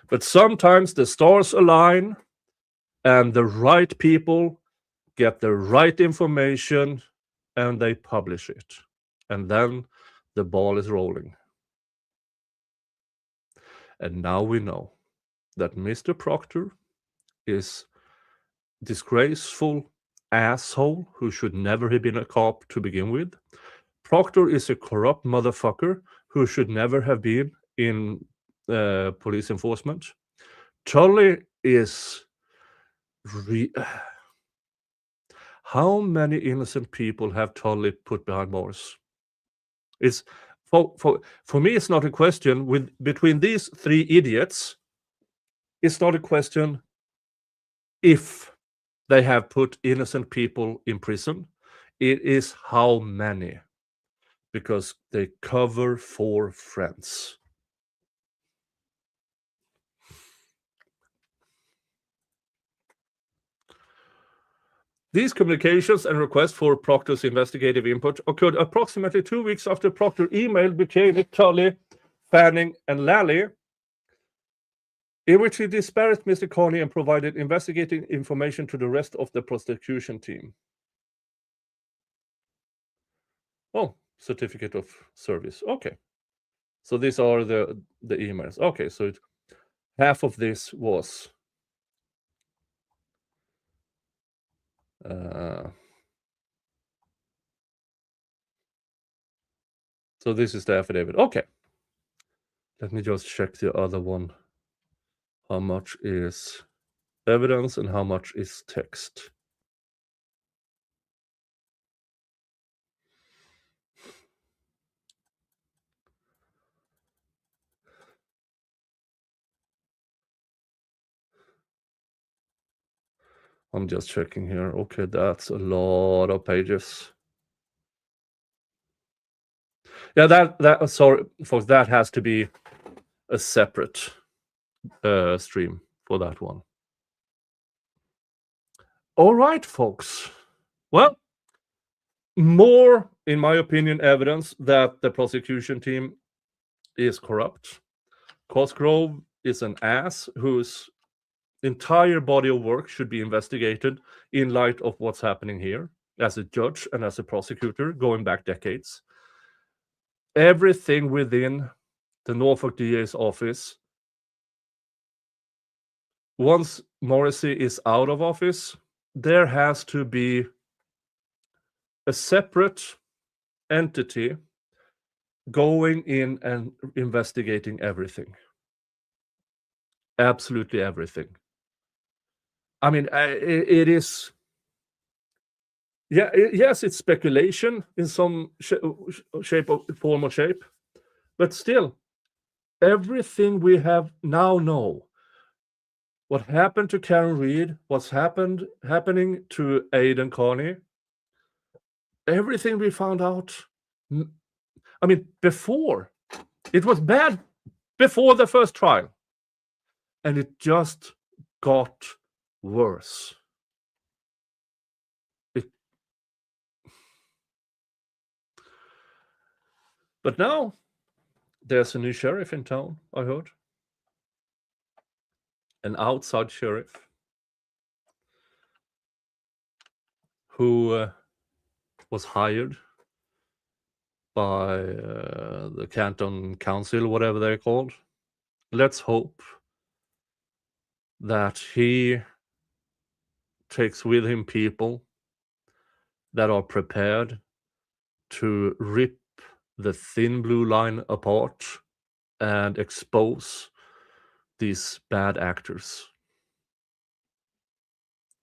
But sometimes the stars align and the right people get the right information and they publish it. And then the ball is rolling. And now we know that Mr. Proctor is disgraceful asshole who should never have been a cop to begin with. Proctor is a corrupt motherfucker who should never have been in police enforcement. Tully is how many innocent people have Tully put behind bars? It's for me, it's not a question between these three idiots. It's not a question if they have put innocent people in prison. It is how many, because they cover for friends. These communications and requests for Proctor's investigative input occurred approximately 2 weeks after Proctor emailed Buchanan, Tully, Fanning, and Lally, in which he disparaged Mr. Kearney and provided investigating information to the rest of the prosecution team. Oh, certificate of service. Okay. So these are the emails. Okay, so half of this was so this is the affidavit. Okay. Let me just check the other one. How much is evidence and how much is text? I'm just checking here. Okay, that's a lot of pages. Yeah, that sorry, folks, that has to be a separate stream for that one. All right, folks. Well, more, in my opinion, evidence that the prosecution team is corrupt. Cosgrove is an ass whose entire body of work should be investigated in light of what's happening here as a judge and as a prosecutor going back decades. Everything within the Norfolk DA's office, once Morrissey is out of office, there has to be a separate entity going in and investigating everything. Absolutely everything. I mean, it is... Yeah, yes, it's speculation in some form or shape, but still, everything we have now know, what happened to Karen Reed, what's happening to Aidan Kearney, everything we found out. I mean, before, it was bad before the first trial, and it just got worse. But now, there's a new sheriff in town, I heard. An outside sheriff who was hired by the Canton Council, whatever they're called. Let's hope that he takes with him people that are prepared to rip the thin blue line apart and expose these bad actors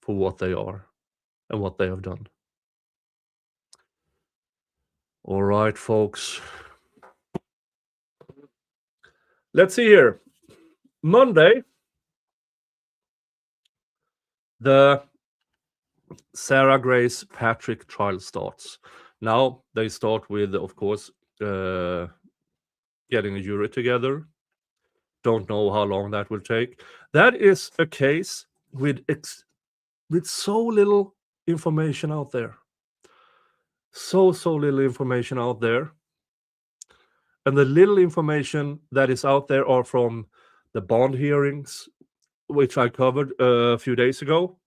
for what they are and what they have done. All right, folks. Let's see here. Monday, the Sarah Grace Patrick trial starts. Now they start with, of course, getting a jury together. Don't know how long that will take. That is a case with so little information out there. So little information out there. And the little information that is out there are from the bond hearings, which I covered a few days ago,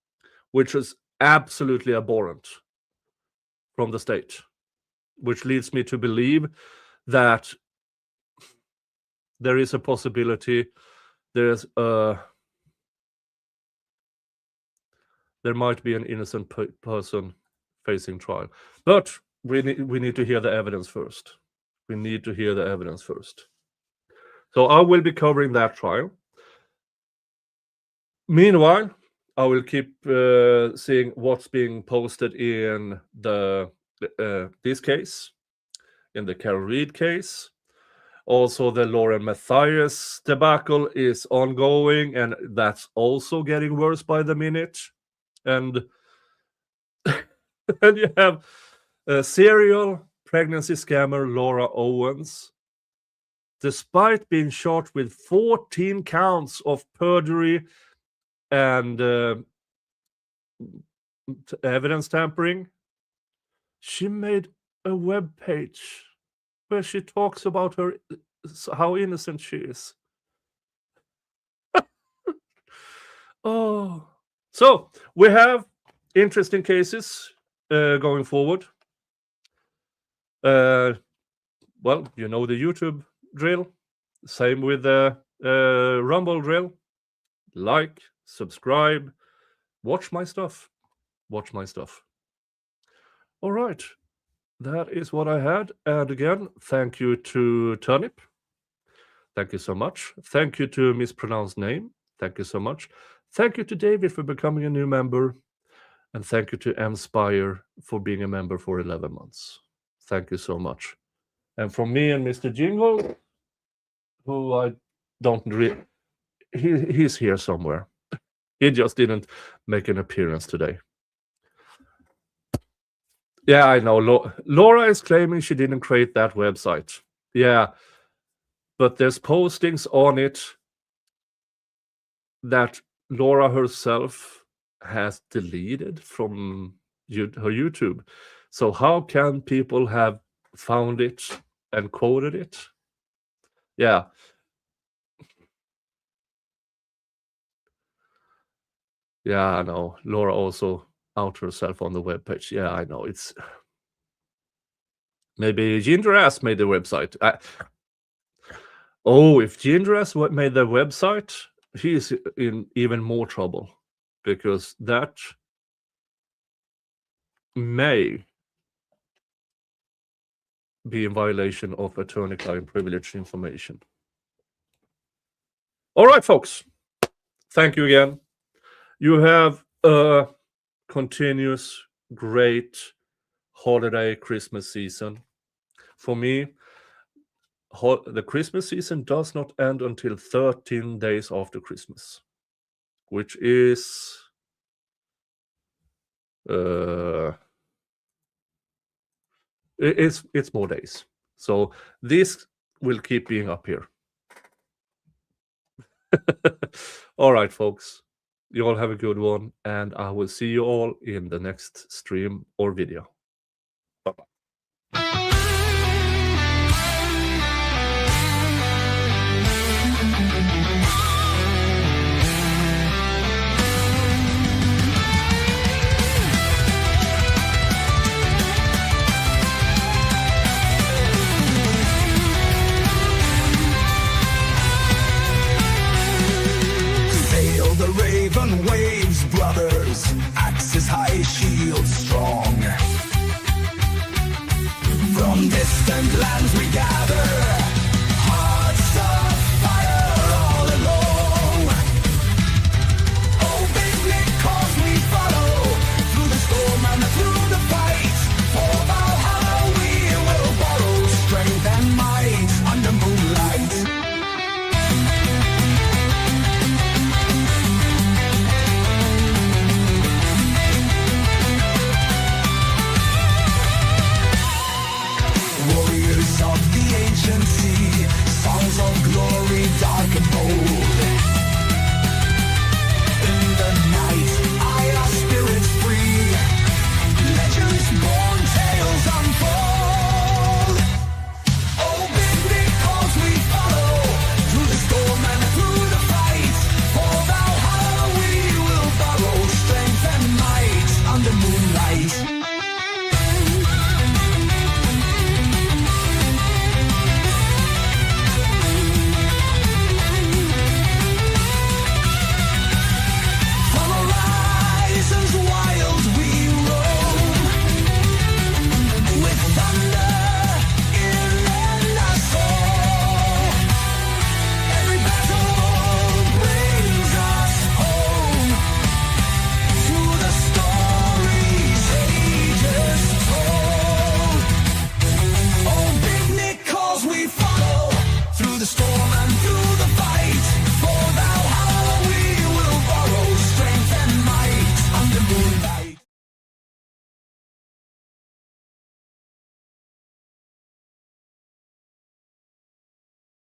which is absolutely abhorrent from the state, which leads me to believe that there is a possibility there might be an innocent person facing trial. But we need to hear the evidence first. We need to hear the evidence first. So I will be covering that trial. Meanwhile, I will keep seeing what's being posted in this case, in the Carol Reed case. Also, the Lauren Mathias debacle is ongoing, and that's also getting worse by the minute. And and you have a serial pregnancy scammer, Laura Owens. Despite being charged with 14 counts of perjury and evidence tampering, she made a web page where she talks about how innocent she is. Oh, so we have interesting cases going forward. Well, you know the YouTube drill. Same with the Rumble drill. Like, subscribe, watch my stuff. Watch my stuff. All right. That is what I had. And again, thank you to Turnip. Thank you so much. Thank you to Mispronounced Name. Thank you so much. Thank you to David for becoming a new member. And thank you to M. Spire for being a member for 11 months. Thank you so much. And from me and Mr. Jingle, who I don't really... He's here somewhere. He just didn't make an appearance today. Yeah, I know. Laura is claiming she didn't create that website. Yeah, but there's postings on it that Laura herself has deleted from her YouTube. So how can people have found it and quoted it? Yeah. Yeah, I know. Laura also out herself on the webpage. Yeah, I know. It's maybe Ginger Ass made the website. If Ginger Ass made the website, he's in even more trouble, because that may be in violation of attorney-client privilege information. All right, folks. Thank you again. You have a continuous great holiday Christmas season. For me, the Christmas season does not end until 13 days after Christmas, which is it's more days. So this will keep being up here. All right, folks. You all have a good one, and I will see you all in the next stream or video. Bye-bye. Waves, brothers, axes high, shields strong. From distant lands we gather.